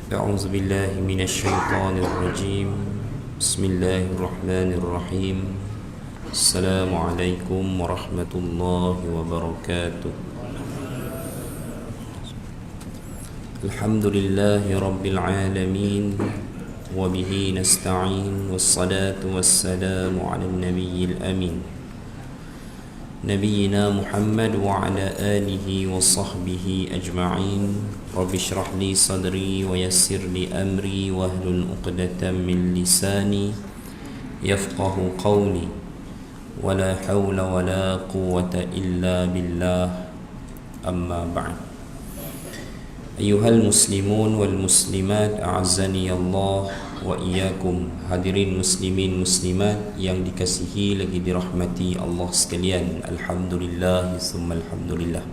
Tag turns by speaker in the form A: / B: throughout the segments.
A: أعوذ بالله من الشيطان الرجيم بسم الله الرحمن الرحيم السلام عليكم ورحمة الله وبركاته الحمد لله رب العالمين وبه نستعين والصلاة والسلام على النبي الأمين نبينا محمد وعلى آله وصحبه أجمعين رب اشرح لي صدري ويسر لي أمري واحلل عقدة من لساني يفقه قولي ولا حول ولا قوة إلا بالله أما بعد أيها المسلمون والمسلمات أعزني الله وإياكم hadirin muslimin muslimat yang dikasihi lagi dirahmati Allah sekalian. Alhamdulillah summa alhamdulillah.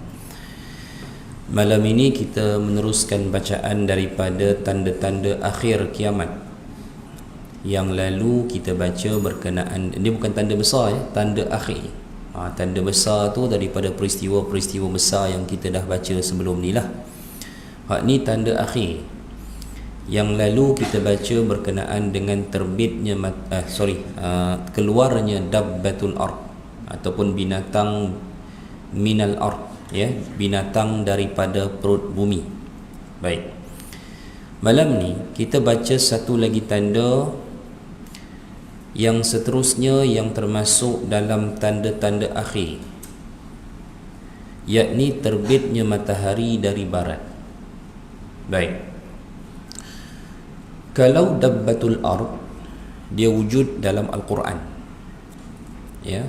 A: Malam ini kita meneruskan bacaan daripada tanda-tanda akhir kiamat. Yang lalu kita baca berkenaan, ini bukan tanda besar ya, tanda akhir. Tanda besar tu daripada peristiwa-peristiwa besar yang kita dah baca sebelum ni lah. Hak ni tanda akhir. Yang lalu kita baca berkenaan dengan terbitnya keluarnya dabbatul ard ataupun binatang minal ard, ya, binatang daripada perut bumi. Baik. Malam ni kita baca satu lagi tanda yang seterusnya yang termasuk dalam tanda-tanda akhir, yakni terbitnya matahari dari barat. Baik. Kalau dabbatul ard dia wujud dalam Al-Quran, ya,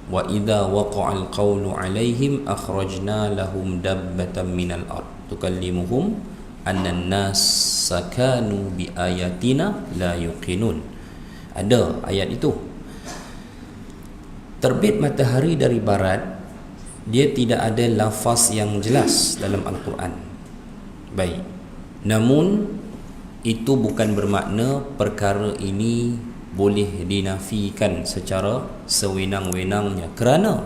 A: wa idza waqa'al qawlu 'alaihim akhrajna lahum dabbatan minal ard tukallimuhum anna an-nas sakanu bi ayatina la yuqinun. Ada ayat itu. Terbit matahari dari barat, dia tidak ada lafaz yang jelas dalam Al-Quran. Baik. Namun itu bukan bermakna perkara ini boleh dinafikan secara sewenang-wenangnya, kerana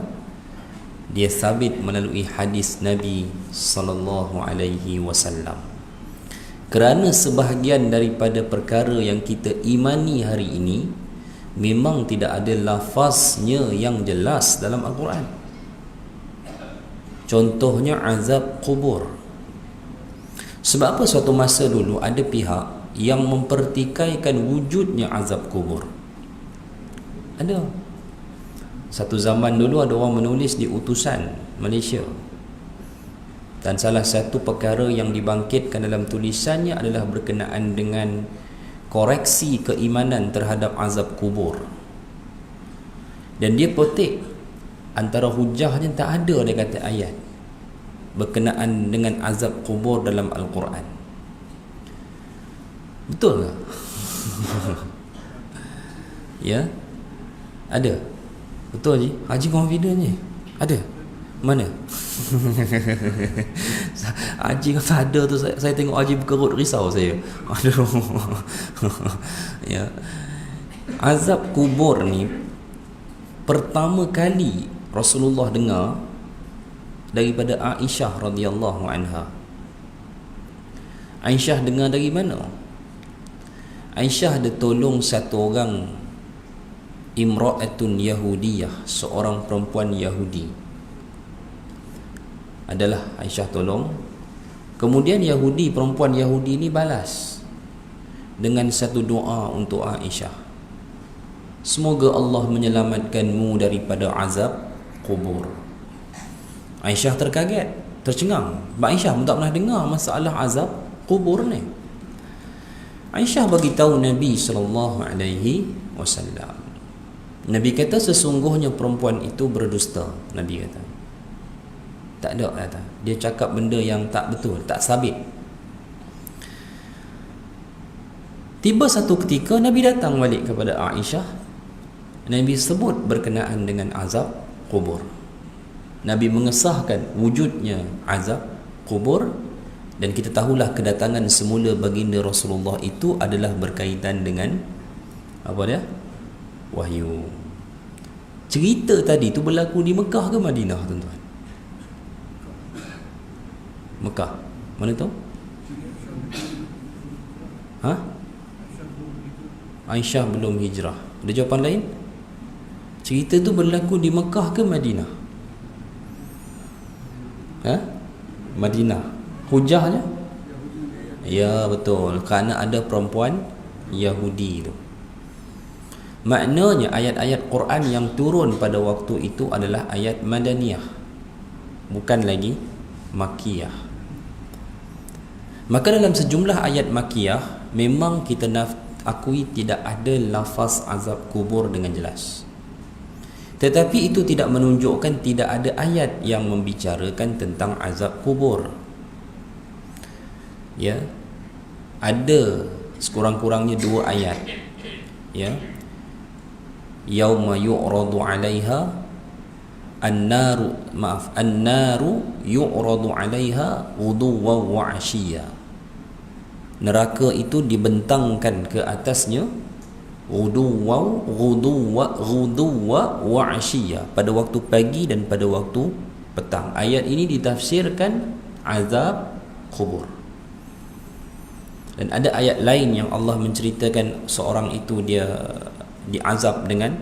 A: dia sabit melalui hadis Nabi sallallahu alaihi wasallam. Kerana sebahagian daripada perkara yang kita imani hari ini memang tidak ada lafaznya yang jelas dalam Al-Quran. Contohnya azab kubur. Sebab apa suatu masa dulu ada pihak yang mempertikaikan wujudnya azab kubur. Ada. Satu zaman dulu ada orang menulis di Utusan Malaysia, dan salah satu perkara yang dibangkitkan dalam tulisannya adalah berkenaan dengan koreksi keimanan terhadap azab kubur. Dan dia petik antara hujahnya tak ada dia kata ayat berkenaan dengan azab kubur dalam Al-Quran. Betul ke? Ya? Ada? Betul Haji? Haji confident je? Ada? Mana? Haji kata ada tu, saya tengok Haji berkerut risau saya. Aduh. Ya. Azab kubur ni pertama kali Rasulullah dengar daripada Aisyah radhiyallahu anha. Aisyah dengar dari mana? Aisyah ada tolong satu orang imra'atun Yahudiyah, seorang perempuan Yahudi. Adalah Aisyah tolong. Kemudian Yahudi, perempuan Yahudi ni balas dengan satu doa untuk Aisyah. Semoga Allah menyelamatkanmu daripada azab kubur. Aisyah terkaget, tercengang. Mak Aisyah pun tak pernah dengar masalah azab kubur ni. Aisyah bagi tahu Nabi sallallahu alaihi wasallam. Nabi kata sesungguhnya perempuan itu berdusta. Nabi kata tak ada, kata dia cakap benda yang tak betul, tak sabit. Tiba satu ketika Nabi datang balik kepada Aisyah. Nabi sebut berkenaan dengan azab kubur. Nabi mengesahkan wujudnya azab kubur, dan kita tahulah kedatangan semula baginda Rasulullah itu adalah berkaitan dengan apa dia? Wahyu. Cerita tadi tu berlaku di Mekah ke Madinah, tuan-tuan? Mekah. Mana tu? Ha? Aisyah belum hijrah. Ada jawapan lain? Cerita tu berlaku di Mekah ke Madinah? Ha? Madinah. Hujahnya? Ya, betul. Kerana ada perempuan Yahudi tu. Maknanya ayat-ayat Quran yang turun pada waktu itu adalah ayat Madaniyah, bukan lagi Makkiyah. Maka dalam sejumlah ayat Makkiyah memang kita akui tidak ada lafaz azab kubur dengan jelas. Tetapi itu tidak menunjukkan tidak ada ayat yang membicarakan tentang azab kubur. Ya. Ada sekurang-kurangnya 2 ayat. Ya. Yauma yu'radu 'alaiha an-naru yu'radu 'alaiha ghuduwwan wa 'ashiyya. Neraka itu dibentangkan ke atasnya ghuduwwa wa 'ashiyya, pada waktu pagi dan pada waktu petang. Ayat ini ditafsirkan azab kubur. Dan ada ayat lain yang Allah menceritakan seorang itu dia diazab dengan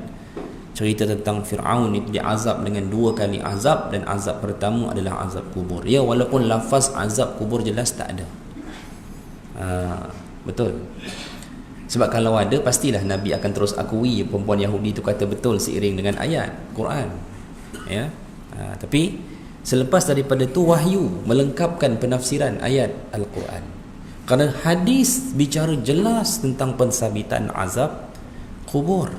A: cerita tentang Fir'aun, itu diazab dengan 2 kali azab, dan azab pertama adalah azab kubur. Ya, walaupun lafaz azab kubur jelas tak ada. Betul. Sebab kalau ada, pastilah Nabi akan terus akui perempuan Yahudi itu kata betul seiring dengan ayat Quran. Ya. Tapi selepas daripada itu wahyu melengkapkan penafsiran ayat Al-Quran. Kerana hadis bicara jelas tentang pensabitan azab kubur.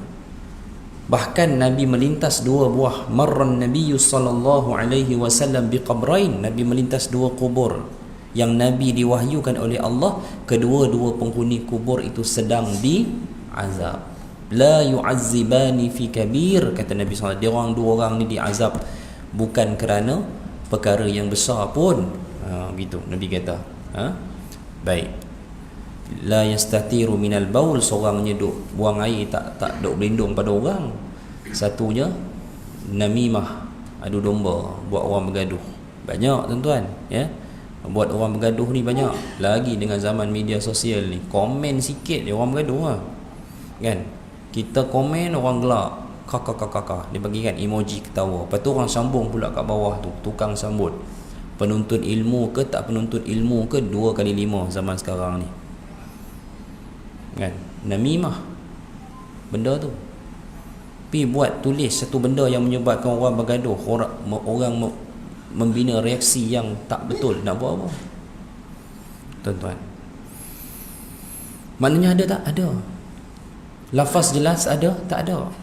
A: Bahkan Nabi melintas 2 buah, marran Nabi sallallahu alaihi wasallam biqabrain, Nabi melintas 2 kubur yang Nabi diwahyukan oleh Allah, kedua-dua penghuni kubur itu sedang diazab. La yu'azzibani fi kabir, kata Nabi SAW, dia orang 2 orang ni diazab bukan kerana perkara yang besar pun. Gitu Nabi kata. Baik. La yastatiru minal baul, seorangnya duk buang air tak duk berlindung pada orang. Satunya namimah, adu domba, buat orang bergaduh. Banyak tuan-tuan, ya. Buat orang bergaduh ni banyak. Lagi dengan zaman media sosial ni, komen sikit dia orang bergaduh lah. Kan? Kita komen orang gelak, kakak. Dia bagikan emoji ketawa. Lepas tu orang sambung pula kat bawah tu, tukang sambut. Penuntut ilmu ke tak penuntut ilmu ke, 2 kali 5 zaman sekarang ni. Kan? Namimah benda tu. Pi buat tulis satu benda yang menyebabkan orang bergaduh, orang membina reaksi yang tak betul, nak buat apa? Tuan-tuan, maknanya ada tak? Ada. Lafaz jelas ada? Tak ada.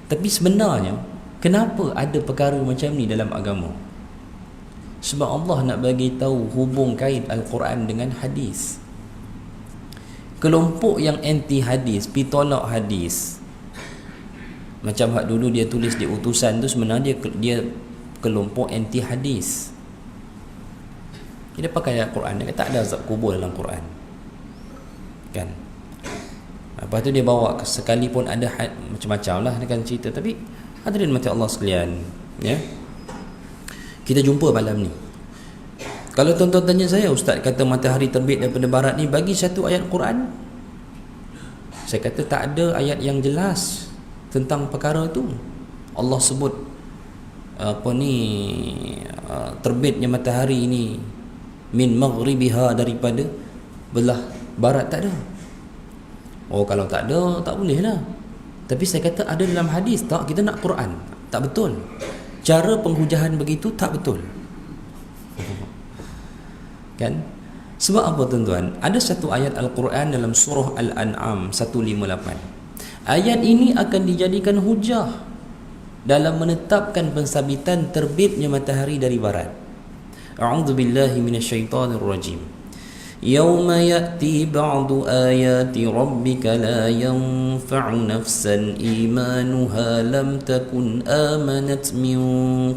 A: Tapi sebenarnya kenapa ada perkara macam ni dalam agama? Sebab Allah nak bagi tahu hubung kait Al-Quran dengan hadis. Kelompok yang anti hadis, pi tolak hadis, macam hak dulu dia tulis di utusan tu, sebenarnya dia kelompok anti hadis. Dia pakai ayat Quran, dia kata tak ada azab kubur dalam Quran. Kan? Lepas tu dia bawa sekalipun ada macam-macam lah dia kan cerita. Tapi hadirin mati Allah sekalian, ya, kita jumpa malam ni. Kalau tuan-tuan tanya saya, ustaz kata matahari terbit daripada barat ni, bagi satu ayat Quran. Saya kata tak ada ayat yang jelas tentang perkara tu. Allah sebut terbitnya matahari ini min maghribiha, daripada belah barat, tak ada. Oh, kalau tak ada, tak boleh lah. Tapi saya kata ada dalam hadis. Tak, kita nak Quran. Tak betul. Cara penghujahan begitu tak betul. Kan? Sebab apa tuan-tuan? Ada satu ayat Al-Quran dalam surah Al-An'am 158. Ayat ini akan dijadikan hujah dalam menetapkan pensabitan terbitnya matahari dari barat. A'udzubillahi minasyaitonirrajim. Yauma ya'ti ba'du ayati rabbika la yanfa'u nafsan imanuha lam takun amanat min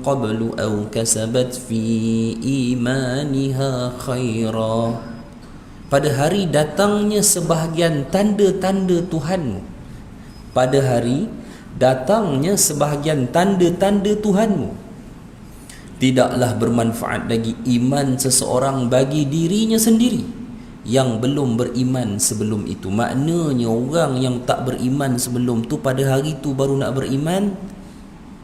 A: qablu aw kasabat fi imaniha khaira. Pada hari datangnya sebahagian tanda-tanda Tuhanmu. Pada hari datangnya sebahagian tanda-tanda Tuhanmu, tidaklah bermanfaat lagi iman seseorang bagi dirinya sendiri yang belum beriman sebelum itu. Maknanya orang yang tak beriman sebelum tu pada hari tu baru nak beriman,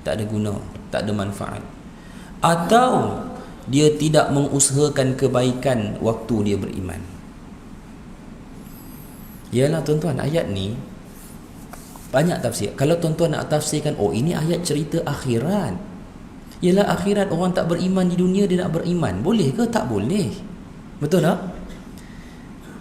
A: tak ada guna, tak ada manfaat. Atau dia tidak mengusahakan kebaikan waktu dia beriman. Yalah tuan-tuan, ayat ni banyak tafsir. Kalau tuan-tuan nak tafsirkan, oh ini ayat cerita akhirat, yalah akhirat orang tak beriman di dunia dia nak beriman, boleh ke? Tak boleh. Betul tak?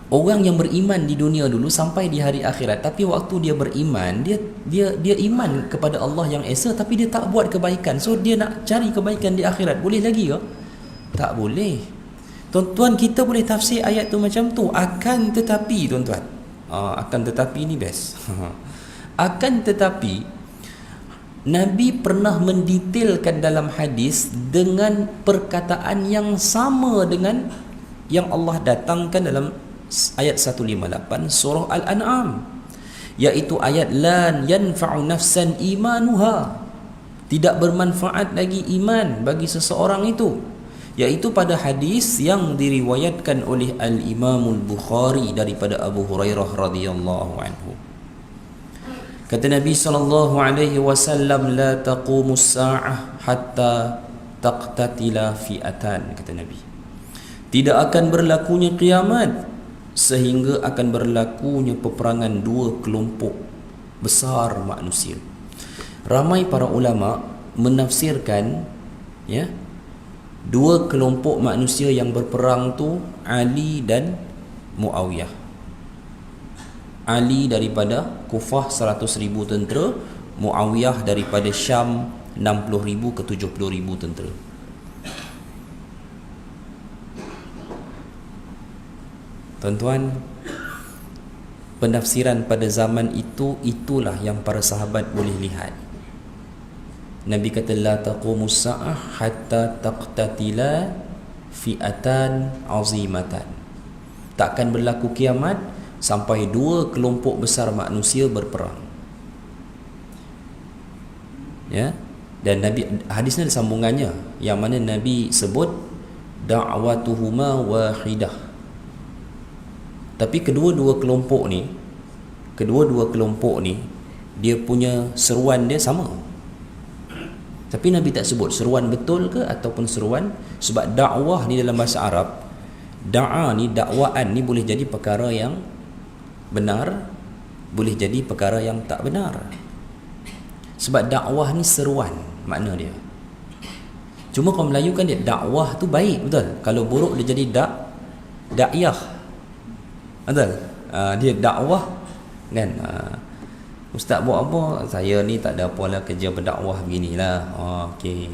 A: Orang yang beriman di dunia dulu sampai di hari akhirat, tapi waktu dia beriman, dia iman kepada Allah yang Esa, tapi dia tak buat kebaikan. So dia nak cari kebaikan di akhirat, boleh lagi ke? Tak boleh. Tuan-tuan, kita boleh tafsir ayat tu macam tu. Akan tetapi tuan-tuan, akan tetapi ni best. Akan tetapi Nabi pernah mendetailkan dalam hadis dengan perkataan yang sama dengan yang Allah datangkan dalam ayat 158 surah Al-An'am, iaitu ayat lan yanfa'u nafsan imanuha, tidak bermanfaat lagi iman bagi seseorang itu, iaitu pada hadis yang diriwayatkan oleh Al-Imam Al-Bukhari daripada Abu Hurairah radhiyallahu anhu. Kata Nabi sallallahu alaihi wasallam, la taqumus sa'ah hatta taqtatila fi'atan. Kata Nabi, tidak akan berlakunya kiamat sehingga akan berlakunya peperangan dua kelompok besar manusia. Ramai para ulama menafsirkan, ya, dua kelompok manusia yang berperang tu Ali dan Muawiyah. Ali daripada Kufah 100,000 tentera, Muawiyah daripada Syam 60,000 ke 70,000 tentera. Tuan-tuan, penafsiran pada zaman itu, itulah yang para sahabat boleh lihat. Nabi kata la taqumus sa'ah hatta taqtatila fi'atan azimatan. Takkan berlaku kiamat sampai dua kelompok besar manusia berperang. Ya, dan Nabi, hadisnya ada sambungannya yang mana Nabi sebut da'watuhuma wahidah. Tapi kedua-dua kelompok ni dia punya seruan dia sama. Tapi Nabi tak sebut seruan betul ke ataupun seruan, sebab dakwah ni dalam bahasa Arab, dakwaan ni boleh jadi perkara yang benar, boleh jadi perkara yang tak benar. Sebab dakwah ni seruan makna dia. Cuma kalau Melayu kan dia dakwah tu baik, betul. Kalau buruk dia jadi dakyah. Betul? Dia dakwah kan. Ustaz buat apa? Saya ni tak ada apalah, kerja berdakwah beginilah. Okey.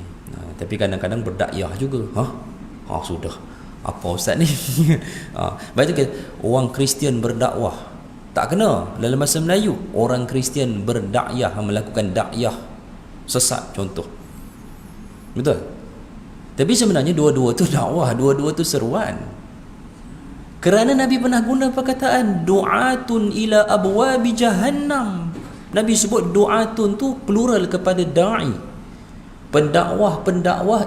A: Tapi kadang-kadang berdakyah juga. Sudah. Apa ustaz ni? Baca ke orang Kristian berdakwah. Tak kena dalam bahasa Melayu. Orang Kristian berdakyah, melakukan dakyah sesat contoh. Betul? Tapi sebenarnya dua-dua tu dakwah, dua-dua tu seruan. Kerana Nabi pernah guna perkataan du'atun ila abwabi jahannam. Nabi sebut du'atun tu plural kepada da'i, pendakwah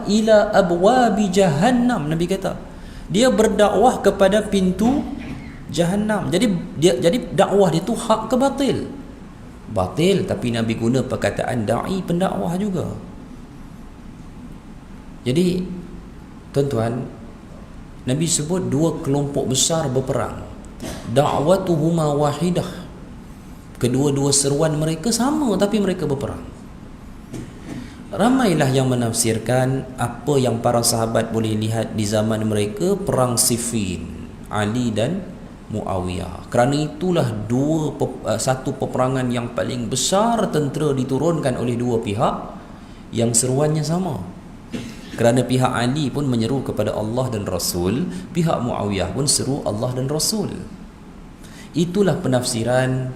A: ila abwabi jahannam. Nabi kata dia berdakwah kepada pintu jahannam. Jadi dakwah dia tu hak ke batil? Batil, tapi Nabi guna perkataan da'i, pendakwah juga. Jadi tuan-tuan, Nabi sebut dua kelompok besar berperang. Da'watuhuma wahidah. Kedua-dua seruan mereka sama, tapi mereka berperang. Ramailah yang menafsirkan apa yang para sahabat boleh lihat di zaman mereka, perang Siffin, Ali dan Muawiyah. Kerana itulah satu peperangan yang paling besar tentera diturunkan oleh dua pihak yang seruannya sama. Kerana pihak Ali pun menyeru kepada Allah dan Rasul, pihak Muawiyah pun seru Allah dan Rasul. Itulah penafsiran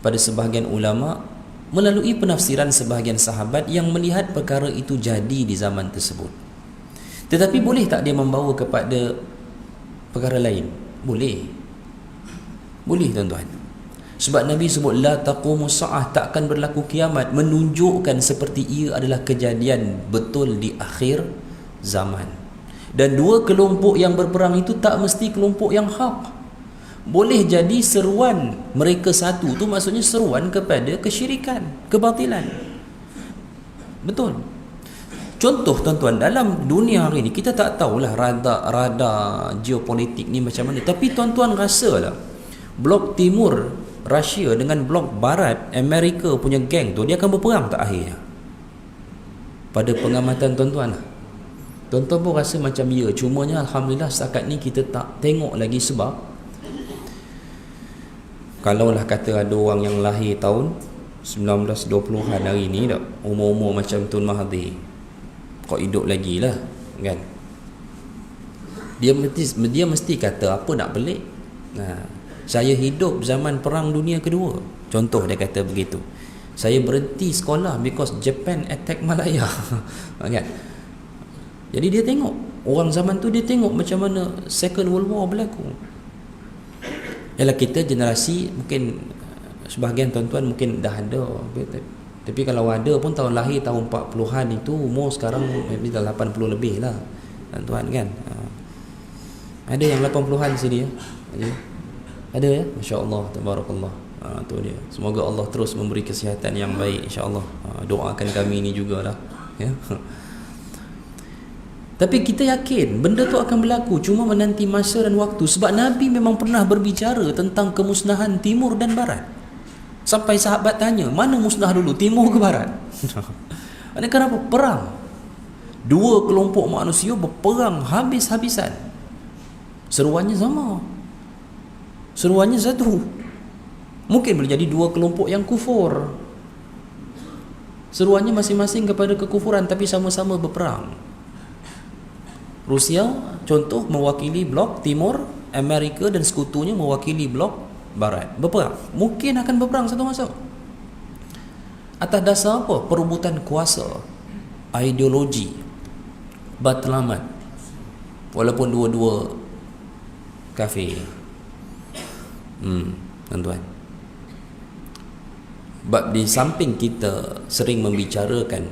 A: pada sebahagian ulama melalui penafsiran sebahagian sahabat yang melihat perkara itu jadi di zaman tersebut. Tetapi boleh tak dia membawa kepada perkara lain? Boleh. Boleh tuan-tuan. Sebab Nabi sebut la taqumus sa'ah, takkan berlaku kiamat, menunjukkan seperti ia adalah kejadian betul di akhir zaman. Dan dua kelompok yang berperang itu tak mesti kelompok yang hak. Boleh jadi seruan mereka satu tu maksudnya seruan kepada kesyirikan, kebatilan. Betul. Contoh tuan-tuan, dalam dunia hari ni kita tak tahulah radar geopolitik ni macam mana, tapi tuan-tuan rasalah blok timur Rusia dengan blok barat Amerika punya geng tu, dia akan berperang tak akhirnya? Pada pengamatan tuan-tuan, tuan-tuan pun rasa macam ya, cumanya alhamdulillah setakat ni kita tak tengok lagi. Sebab kalaulah kata ada orang yang lahir tahun 1920-an hari ni tak, umur-umur macam Tun Mahathir, kau hidup lagi lah kan, dia mesti kata apa nak pelik. Saya hidup zaman perang dunia kedua, contoh dia kata begitu. Saya berhenti sekolah because Japan attack Malaya kan. Jadi dia tengok, orang zaman tu dia tengok macam mana Second World War berlaku. Yalah, kita generasi mungkin sebahagian tuan-tuan mungkin dah ada, tapi kalau ada pun tahun lahir tahun 40-an itu umur sekarang maybe dah 80 lebih lah tuan-tuan kan. Ada yang 80-an sini ya. Ada ya, masya-Allah, tabarakallah. Tu dia. Semoga Allah terus memberi kesihatan yang baik insya-Allah. Doakan kami ni jugalah ya. Tapi kita yakin benda tu akan berlaku, cuma menanti masa dan waktu. Sebab Nabi memang pernah berbicara tentang kemusnahan timur dan barat. Sampai sahabat tanya, mana musnah dulu, timur ke barat? Ada kenapa? Perang. Dua kelompok manusia berperang habis-habisan. Seruannya sama. Seruannya satu. Mungkin boleh jadi dua kelompok yang kufur. Seruannya masing-masing kepada kekufuran, tapi sama-sama berperang. Rusia contoh mewakili blok timur, Amerika dan sekutunya mewakili blok barat, berperang. Mungkin akan berperang satu masa. Atas dasar apa? Perebutan kuasa, ideologi, matlamat. Walaupun dua-dua kafir. Tuan-tuan. Sebab di samping kita sering membicarakan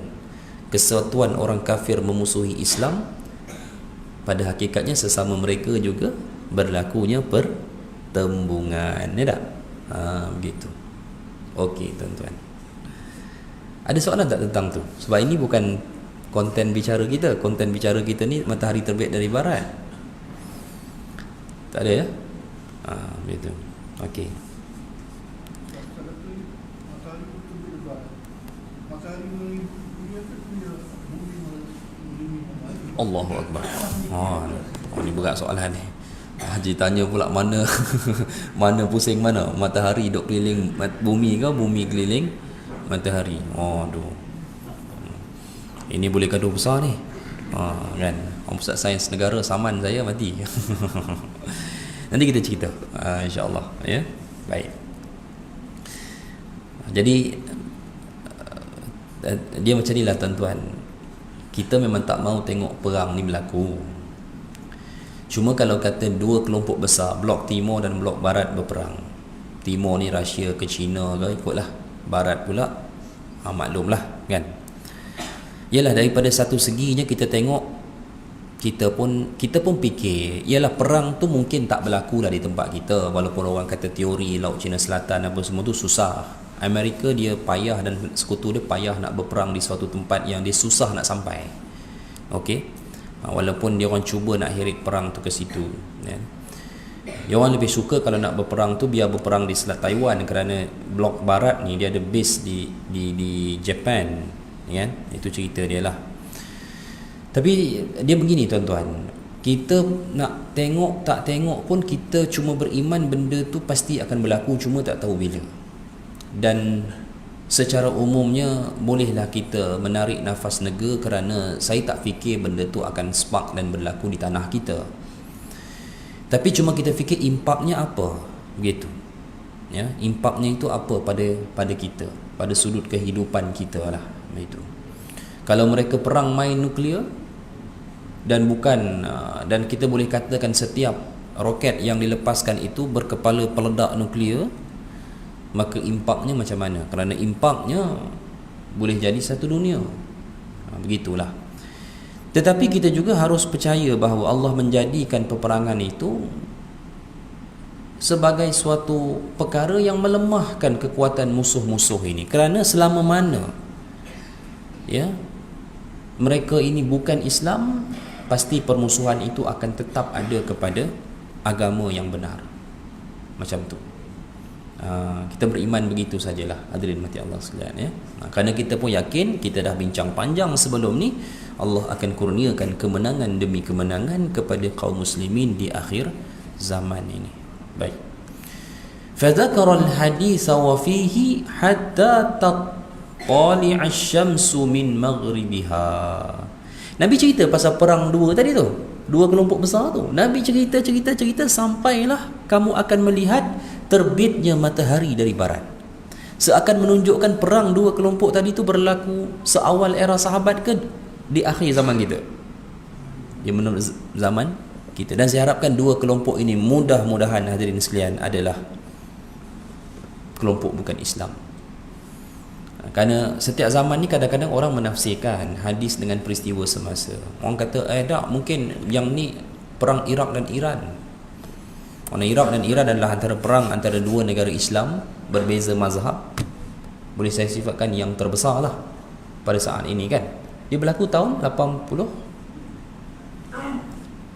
A: kesatuan orang kafir memusuhi Islam, pada hakikatnya sesama mereka juga berlakunya pertembungan, ya tak? Begitu. Okey tuan-tuan. Ada soalan tak tentang tu? Sebab ini bukan konten bicara kita. Konten bicara kita ni matahari terbit dari barat. Tak ada ya? Begitu. Okey. Allahu Akbar. Ini berat soalan ni. Haji tanya pula mana mana pusing mana, matahari duk keliling bumi ke bumi keliling matahari. Aduh. Ini boleh gaduh besar ni. Kan. Pusat Sains Negara saman saya mati. Nanti kita cerita insya-Allah ya. Baik. Jadi dia macam inilah tuan-tuan. Kita memang tak mau tengok perang ni berlaku. Cuma kalau kata dua kelompok besar, blok timur dan blok barat berperang, timur ni Rusia ke China ke ikutlah, barat pula maklumlah kan. Yalah, daripada satu seginya kita tengok, kita pun fikir yalah perang tu mungkin tak berlaku lah di tempat kita. Walaupun orang kata teori Laut Cina Selatan apa semua tu susah. Amerika dia payah dan sekutu dia payah nak berperang di suatu tempat yang dia susah nak sampai. Okey. Walaupun dia orang cuba nak hirit perang tu ke situ, kan. Dia orang lebih suka kalau nak berperang tu biar berperang di Selat Taiwan, kerana blok barat ni dia ada base di Japan, kan. Itu cerita dia lah. Tapi dia begini tuan-tuan, kita nak tengok tak tengok pun kita cuma beriman benda tu pasti akan berlaku, cuma tak tahu bila. Dan secara umumnya bolehlah kita menarik nafas lega, kerana saya tak fikir benda tu akan spark dan berlaku di tanah kita. Tapi cuma kita fikir impaknya apa, begitu. Ya, impaknya itu apa pada kita, pada sudut kehidupan kita lah, begitu. Kalau mereka perang main nuklear dan bukan dan kita boleh katakan setiap roket yang dilepaskan itu berkepala peledak nuklear, maka impaknya macam mana? Kerana impaknya boleh jadi satu dunia. Begitulah. Tetapi kita juga harus percaya bahawa Allah menjadikan peperangan itu sebagai suatu perkara yang melemahkan kekuatan musuh-musuh ini, kerana selama mana mereka ini bukan Islam, pasti permusuhan itu akan tetap ada kepada agama yang benar. Macam tu. Kita beriman begitu sajalah, hadirin mati Allah sekalian, kerana kita pun yakin, kita dah bincang panjang sebelum ni, Allah akan kurniakan kemenangan demi kemenangan kepada kaum muslimin di akhir zaman ini. Baik. Fadzakara al-hadits wa fihi hatta taqali' asy-syamsu min maghribiha. Nabi cerita pasal perang dua tadi tu, dua kelompok besar tu. Nabi cerita sampailah kamu akan melihat terbitnya matahari dari barat. Seakan menunjukkan perang dua kelompok tadi tu berlaku seawal era sahabat ke di akhir zaman kita, yang menurut zaman kita. Dan saya harapkan dua kelompok ini mudah-mudahan hadirin sekalian adalah kelompok bukan Islam. Kerana setiap zaman ni kadang-kadang orang menafsirkan hadis dengan peristiwa semasa. Orang kata tak, mungkin yang ni perang Iraq dan Iran. Kerana Iraq dan Iran adalah antara perang antara dua negara Islam berbeza mazhab. Boleh saya sifatkan yang terbesar lah pada saat ini kan. Dia berlaku tahun 80.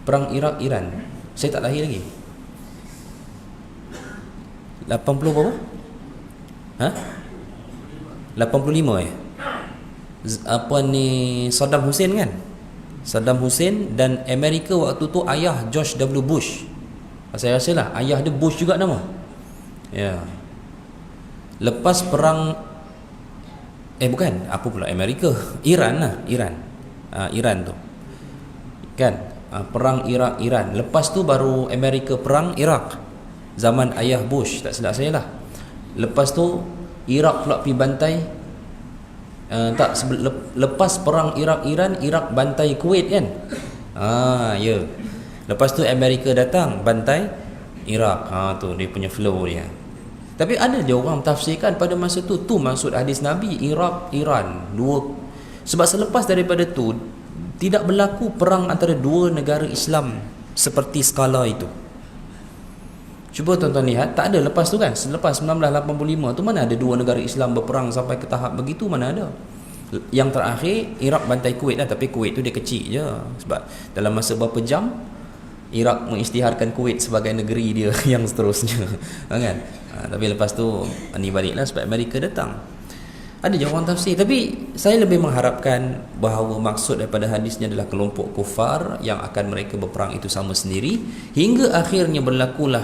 A: Perang Iraq-Iran, saya tak lahir lagi. 80 berapa? 85 apa ni, Saddam Hussein kan? Saddam Hussein dan Amerika waktu tu ayah George W. Bush. Saya rasa lah ayah dia Bush juga nama. Lepas perang bukan, apa pula Amerika, Iran lah, Iran tu kan, perang Iran. Lepas tu baru Amerika perang Iraq, zaman ayah Bush, tak silap saya lah. Lepas tu Iraq pula pergi bantai, lepas perang Iraq-Iran, Iraq bantai Kuwait kan. Lepas tu Amerika datang bantai Iraq. Tu dia punya flow dia. Tapi ada je orang tafsirkan pada masa tu maksud hadis Nabi Iraq, Iran, dua. Sebab selepas daripada tu tidak berlaku perang antara dua negara Islam seperti skala itu. Cuba tuan-tuan lihat, tak ada lepas tu kan. Selepas 1985 tu mana ada dua negara Islam berperang sampai ke tahap begitu, mana ada. Yang terakhir Iraq bantai Kuwait lah, tapi Kuwait tu dia kecil je. Sebab dalam masa berapa jam Iraq mengisytiharkan Kuwait sebagai negeri dia yang seterusnya kan. Tapi lepas tu ni baliklah sebab Amerika datang. Ada je orang tafsir, tapi saya lebih mengharapkan bahawa maksud daripada hadisnya adalah kelompok kufar yang akan mereka berperang itu sama sendiri hingga akhirnya berlakulah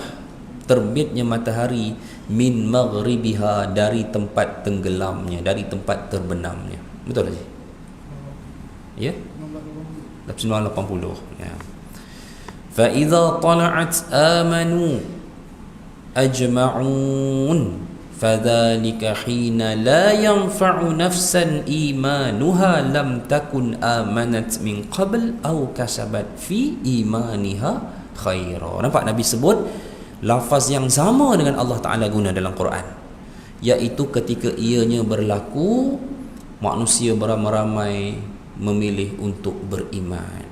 A: terbitnya matahari min maghribiha, dari tempat tenggelamnya, dari tempat terbenamnya. Betul tak? Ya? 1980. Ya. Fa idza tala'at amanu ajma'un fadzalika hina la yanfa'u nafsan imanuha lam takun amanat min qabl aw kasabat fi imaniha khaira. Nampak Nabi sebut lafaz yang sama dengan Allah Ta'ala guna dalam Quran, iaitu ketika ianya berlaku manusia beramai-ramai memilih untuk beriman.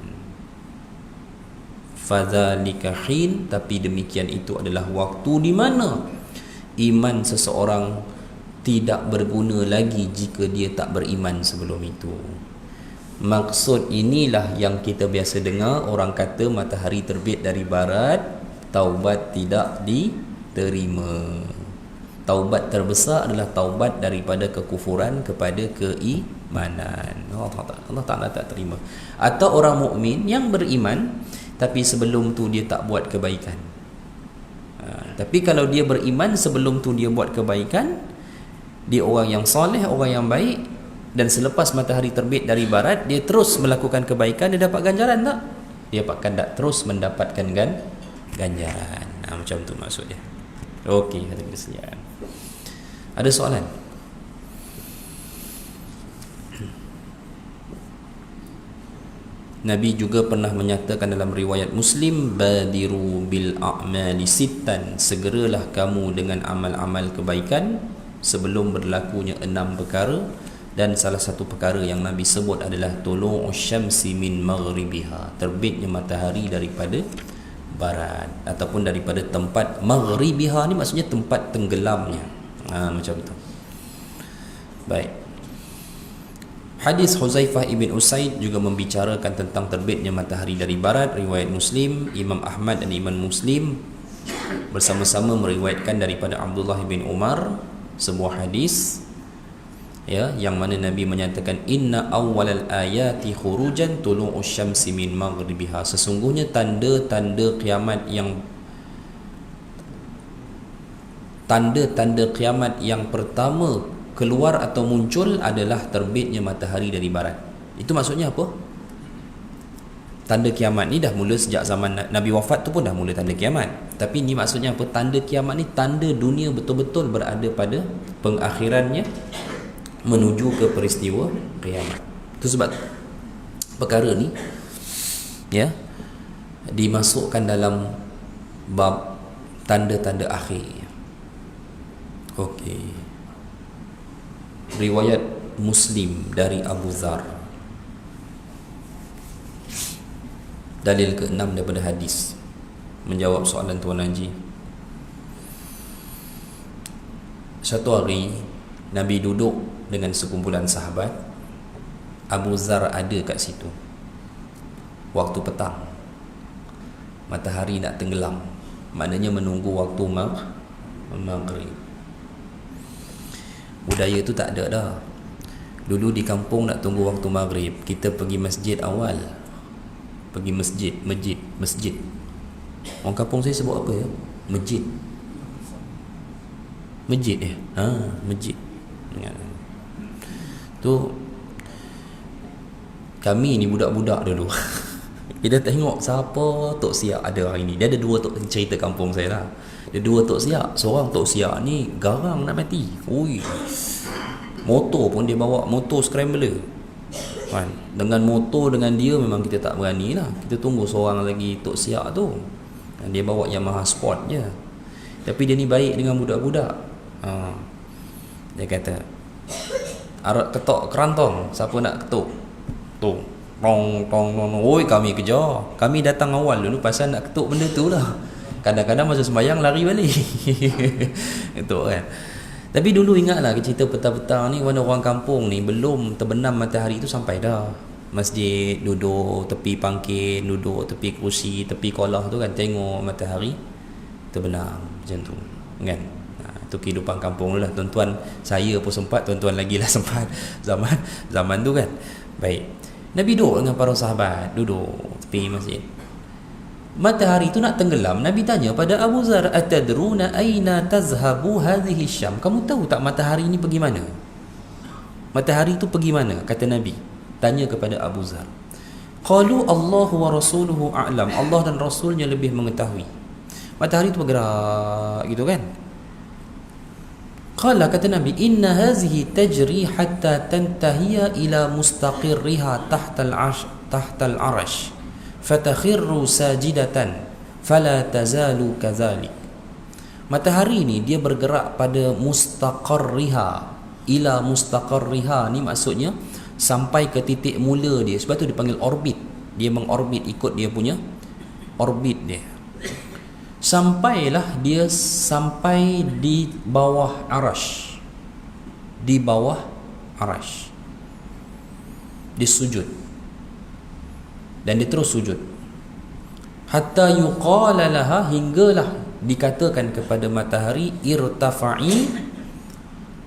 A: Fadzalika hin, tapi demikian itu adalah waktu di mana iman seseorang tidak berguna lagi jika dia tak beriman sebelum itu. Maksud inilah yang kita biasa dengar orang kata matahari terbit dari barat, taubat tidak diterima. Taubat terbesar adalah taubat daripada kekufuran kepada keimanan. Allah Ta'ala tak terima. Atau orang mukmin yang beriman tapi sebelum tu dia tak buat kebaikan. Tapi kalau dia beriman sebelum tu dia buat kebaikan, dia orang yang soleh, orang yang baik, dan selepas matahari terbit dari barat dia terus melakukan kebaikan, dia dapat ganjaran tak? Dia akan tak terus mendapatkan ganjaran. Macam tu maksudnya. Okey, hadirin sekalian. Ada soalan? Nabi juga pernah menyatakan dalam riwayat Muslim, badiru bil a'mali sittan, segeralah kamu dengan amal-amal kebaikan sebelum berlakunya 6 perkara. Dan salah satu perkara yang Nabi sebut adalah tulu'us syamsi min maghribiha, terbitnya matahari daripada barat ataupun daripada tempat maghribiha, ni maksudnya tempat tenggelamnya. Macam tu. Baik. Hadis Huzaifah ibn Usaid juga membicarakan tentang terbitnya matahari dari barat, riwayat Muslim. Imam Ahmad dan Imam Muslim bersama-sama meriwayatkan daripada Abdullah bin Umar sebuah hadis, ya, yang mana Nabi menyatakan inna awwalal ayati khurujan tulu'us syamsi min maghribiha, sesungguhnya tanda-tanda kiamat yang pertama keluar atau muncul adalah terbitnya matahari dari barat. Itu maksudnya apa? Tanda kiamat ni dah mula sejak zaman Nabi wafat tu pun dah mula tanda kiamat. Tapi ni maksudnya apa? Tanda kiamat ni tanda dunia betul-betul berada pada pengakhirannya menuju ke peristiwa kiamat. Itu sebab perkara ni, ya, dimasukkan dalam bab tanda-tanda akhir. Okey. Riwayat Muslim dari Abu Dzar. Dalil ke-6 daripada hadis, menjawab soalan Tuan Haji. Satu hari Nabi duduk dengan sekumpulan sahabat. Abu Dzar ada kat situ. Waktu petang, matahari nak tenggelam, maknanya menunggu waktu maghrib. Budaya tu tak ada dah. Dulu di kampung nak tunggu waktu maghrib, kita pergi masjid awal. Pergi masjid. Orang kampung saya sebut apa ya? Masjid. Masjid. Tu kami ni budak-budak dulu. Kita tengok siapa Tok Siak ada hari ni. Dia ada dua tok, cerita kampung saya lah. Dia dua Tok Siak. Seorang Tok Siak ni garang nak mati. Ui. Motor pun dia bawa motor scrambler. Kan? Dengan motor dengan dia memang kita tak berani lah. Kita tunggu seorang lagi Tok Siak tu. Dia bawa Yamaha Sport je. Tapi dia ni baik dengan budak-budak. Dia kata, ketok kerantong, siapa nak ketuk? Tu. Tong. Oi, kami kejar. Kami datang awal dulu pasal nak ketuk benda tu lah. Kadang-kadang masa sembahyang lari balik. Ketuk kan. Tapi dulu ingatlah cerita petang-petang ni, mana orang kampung ni belum terbenam matahari tu sampai dah. Masjid, duduk tepi pangkin, duduk tepi kerusi, tepi kolah tu kan, tengok matahari terbenam macam tu kan. Itu kehidupan kampung lah tuan-tuan. Saya pun sempat, tuan-tuan lagi lah sempat zaman tu kan. Baik, Nabi duduk dengan para sahabat, duduk tepi masjid. Matahari tu nak tenggelam. Nabi tanya pada Abu Dzar, atadruna aina tazhabu hadhihi syam, kamu tahu tak matahari ni pergi mana? Matahari tu pergi mana? Kata Nabi, tanya kepada Abu Dzar. Qalu Allahu wa rasuluhu a'lam, Allah dan Rasulnya lebih mengetahui. Matahari tu bergerak gitu kan. Qala, kata Nabi, inna hazihi tajri hatta tantahiya ila mustaqirriha tahta al-arsh fatakhirru sajidatan fala tazalu kadzalik. Matahari ni dia bergerak pada mustaqarriha, ila mustaqarriha ni maksudnya sampai ke titik mula dia. Sebab tu dipanggil orbit. Dia mengorbit ikut dia punya orbit dia. Sampailah dia sampai di bawah arash. Di bawah arash. Dia sujud. Dan dia terus sujud. Hatta yuqala laha, hinggalah dikatakan kepada matahari, irtafa'i,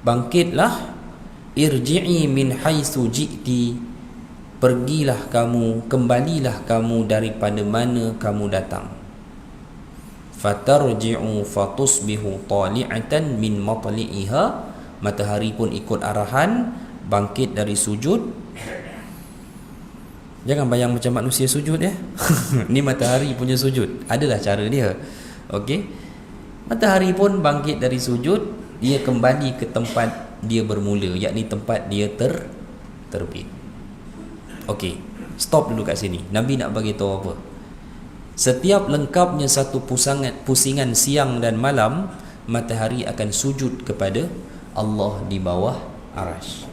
A: bangkitlah, irji'i min haitsu ji'ti, pergilah kamu, kembalilah kamu daripada mana kamu datang. Fatarji'u fatusbihu tali'atan min matli'iha, matahari pun ikut arahan bangkit dari sujud. Jangan bayang macam manusia sujud ya. Ni matahari punya sujud. Adalah cara dia. Okey. Matahari pun bangkit dari sujud, dia kembali ke tempat dia bermula, yakni tempat dia terbit. Okey. Stop dulu kat sini. Nabi nak bagi tahu apa? Setiap lengkapnya satu pusingan siang dan malam, matahari akan sujud kepada Allah di bawah arash.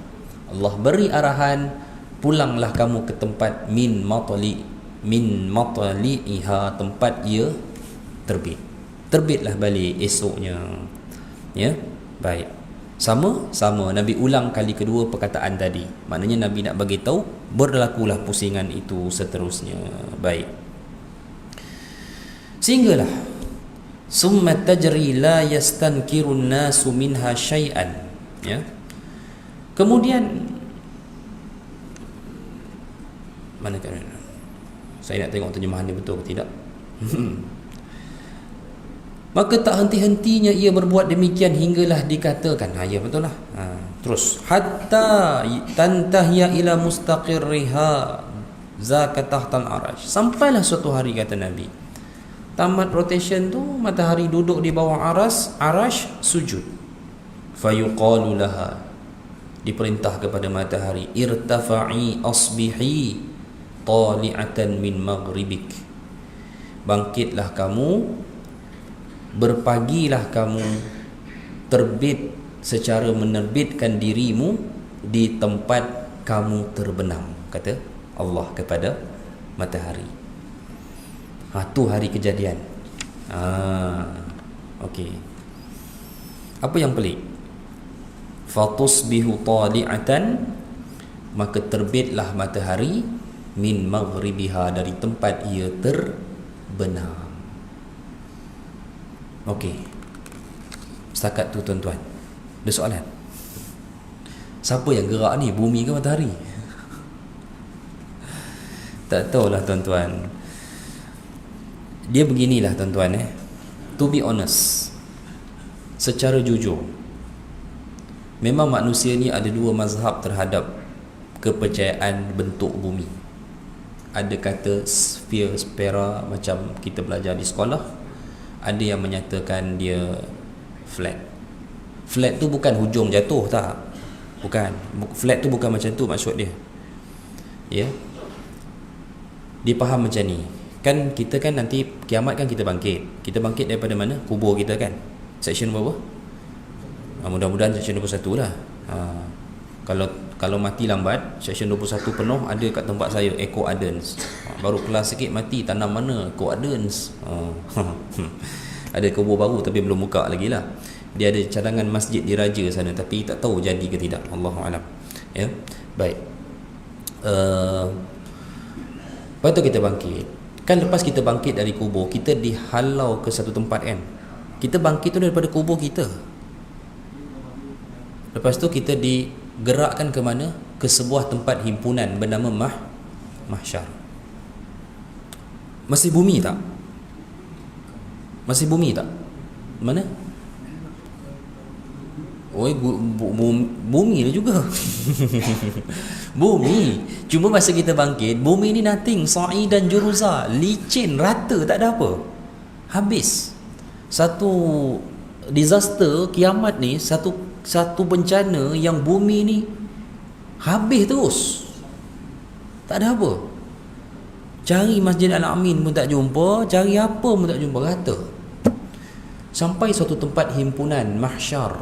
A: Allah beri arahan, pulanglah kamu ke tempat min matli'iha, tempat ia terbit. Terbitlah balik esoknya. Ya, baik. Sama Nabi ulang kali kedua perkataan tadi. Maknanya Nabi nak bagi tahu berlakulah pusingan itu seterusnya. Baik. Sehinggalah summa tajri la yastankirun nasu minha syai'an. Ya. Kemudian mana kan? Saya nak tengok terjemahan dia betul ke tidak. Maka tak henti-hentinya ia berbuat demikian hinggalah dikatakan, ya betul lah. Terus hatta tantahya ila mustaqirriha zaka tahtal arash. Sampailah suatu hari, kata Nabi, tamat rotation tu, matahari duduk di bawah arash sujud. Fayuqalu laha, diperintah kepada matahari, irtafa'i asbihi tali'atan min maghribik, bangkitlah kamu, berpagilah kamu, terbit secara menerbitkan dirimu di tempat kamu terbenam, kata Allah kepada matahari. Tu hari kejadian. Okey. Apa yang pelik? Fatusbihu tali'atan, maka terbitlah matahari min maghribiha, dari tempat ia terbenam. Okey. Setakat tu tuan-tuan, ada soalan? Siapa yang gerak ni, bumi ke matahari? Tak tahulah tuan-tuan. Dia beginilah tuan-tuan, to be honest, secara jujur, memang manusia ni ada dua mazhab terhadap kepercayaan bentuk bumi. Ada kata sphera macam kita belajar di sekolah. Ada yang menyatakan dia flat. Flat tu bukan hujung jatuh, tak. Bukan. Flat tu bukan macam tu maksud dia. Ya. Dia faham macam ni. Kan kita kan nanti kiamat kan kita bangkit. Kita bangkit daripada mana? Kubur kita kan. Section berapa? Mudah-mudahan section 21 lah. Kalau mati lambat, section 21 penuh, ada kat tempat saya Eco Ardens. Baru kelas sikit mati, tanam mana? Eco Ardens. Ada kubur baru tapi belum buka lagi lah. Dia ada cadangan masjid di Raja sana, tapi tak tahu jadi ke tidak. Allahualam. Ya, baik. Lepas tu kita bangkit. Kan lepas kita bangkit dari kubur, kita dihalau ke satu tempat kan. Kita bangkit tu daripada kubur kita. Lepas tu kita digerakkan ke mana? Ke sebuah tempat himpunan bernama mahsyar. Masih bumi tak? Masih bumi tak? Mana? Bumi lah juga. Bumi. Cuma masa kita bangkit, bumi ni nothing, sa'i dan juruza, licin, rata, tak ada apa. Habis. Satu disaster kiamat ni, satu bencana yang bumi ni habis terus. Tak ada apa. Cari Masjid Al-Amin pun tak jumpa, cari apa pun tak jumpa, rata. Sampai suatu tempat himpunan mahsyar.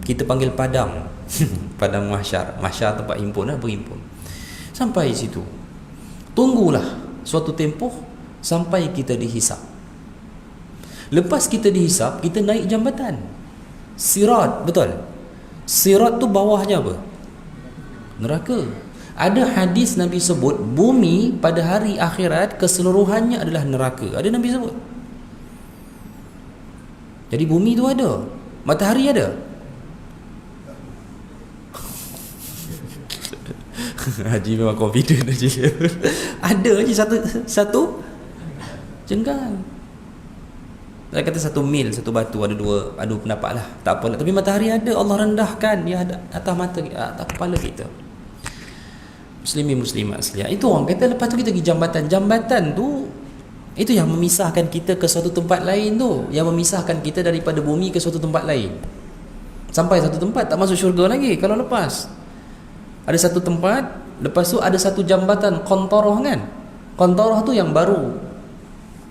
A: Kita panggil padang. Padang mahsyar. Mahsyar tempat himpunan, berhimpun. Sampai situ. Tunggulah suatu tempoh sampai kita dihisap. Lepas kita dihisap, kita naik jambatan Sirat, betul? Sirat tu bawahnya apa? Neraka. Ada hadis Nabi sebut bumi pada hari akhirat keseluruhannya adalah neraka. Ada Nabi sebut. Jadi bumi tu ada, matahari ada. Haji memang confident Haji. Ada je satu jengkal. Saya kata 1 mil satu batu, ada dua pendapat lah. Tak apalah. Tapi matahari ada, Allah rendahkan dia atas mata, atas kepala kita. Muslimin muslimat sekalian. Itu orang kata lepas tu kita pergi jambatan. Jambatan tu itu yang memisahkan kita ke suatu tempat lain tu, yang memisahkan kita daripada bumi ke suatu tempat lain. Sampai satu tempat tak masuk syurga lagi kalau lepas. Ada satu tempat, lepas tu ada satu jambatan qantarah kan. Qantarah tu yang baru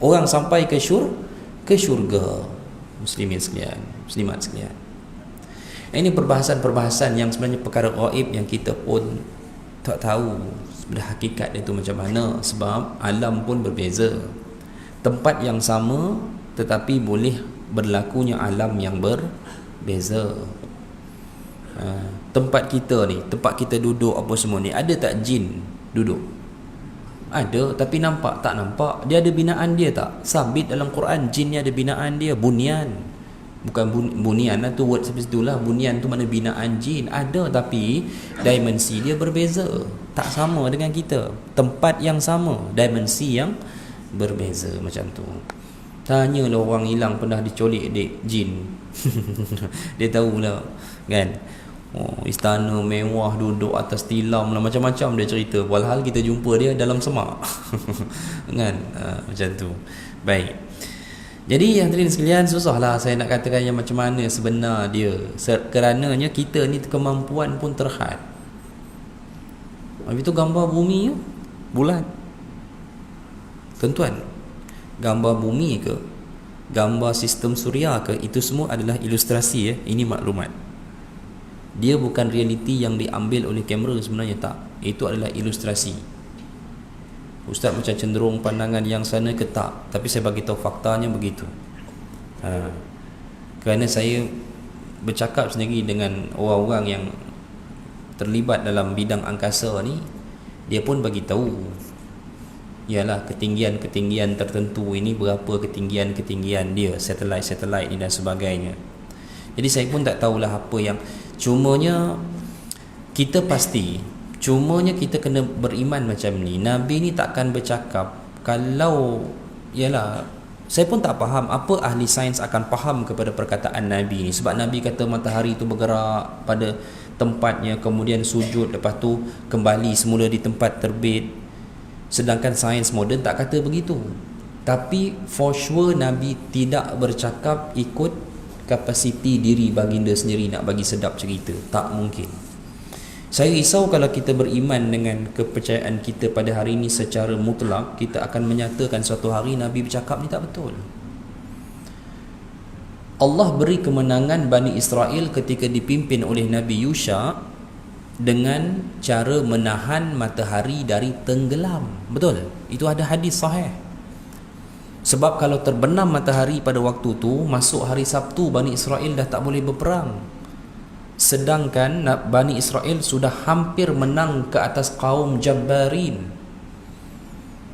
A: orang sampai ke syurga. Muslimin sekalian, muslimat sekalian. Ini perbahasan-perbahasan yang sebenarnya perkara gaib yang kita pun tak tahu sebenarnya hakikat dia tu macam mana, sebab alam pun berbeza. Tempat yang sama tetapi boleh berlakunya alam yang berbeza. Tempat kita ni, tempat kita duduk apa semua ni, ada tak jin duduk? Ada, tapi nampak tak nampak? Dia ada binaan dia tak? Sabit dalam Quran jin ni ada binaan dia, bunyan. Bukan bunian lah tu, word seperti itulah. Bunian tu mana binaan jin. Ada, tapi dimensi dia berbeza, tak sama dengan kita. Tempat yang sama, dimensi yang berbeza macam tu. Tanyalah orang hilang pernah dicolik dek jin. Dia tahulah kan. Istana mewah, duduk atas tilam lah, macam-macam dia cerita. Walhal kita jumpa dia dalam semak. Kan, macam tu. Baik. Jadi yang tadi sekalian, susahlah saya nak katakan yang macam mana sebenar dia. Kerananya kita ni kemampuan pun terhad. Habis tu gambar bumi tu bulat. Tuan-tuan, gambar bumi ke, gambar sistem suria ke, itu semua adalah ilustrasi ya. Ini maklumat. Dia bukan realiti yang diambil oleh kamera sebenarnya, tak. Itu adalah ilustrasi. Ustaz macam cenderung pandangan yang sana ke tak, tapi saya bagi tahu faktanya begitu. Kerana saya bercakap sendiri dengan orang-orang yang terlibat dalam bidang angkasa ni, dia pun bagi tahu ialah ketinggian-ketinggian tertentu ini, berapa ketinggian-ketinggian dia, satelit-satelit ni dan sebagainya. Jadi saya pun tak tahulah apa yang, cumanya kita kita kena beriman macam ni. Nabi ni takkan bercakap kalau, ialah, saya pun tak faham apa ahli sains akan faham kepada perkataan Nabi ni. Sebab Nabi kata matahari tu bergerak pada tempatnya, kemudian sujud, lepas tu kembali semula di tempat terbit. Sedangkan sains moden tak kata begitu. Tapi for sure Nabi tidak bercakap ikut kapasiti diri baginda sendiri nak bagi sedap cerita. Tak mungkin. Saya risau kalau kita beriman dengan kepercayaan kita pada hari ini secara mutlak, kita akan menyatakan suatu hari Nabi bercakap ni tak betul. Allah beri kemenangan Bani Israel ketika dipimpin oleh Nabi Yusha dengan cara menahan matahari dari tenggelam. Betul? Itu ada hadis sahih. Sebab kalau terbenam matahari pada waktu tu, masuk hari Sabtu, Bani Israel dah tak boleh berperang. Sedangkan Bani Israel sudah hampir menang ke atas kaum Jabbarin.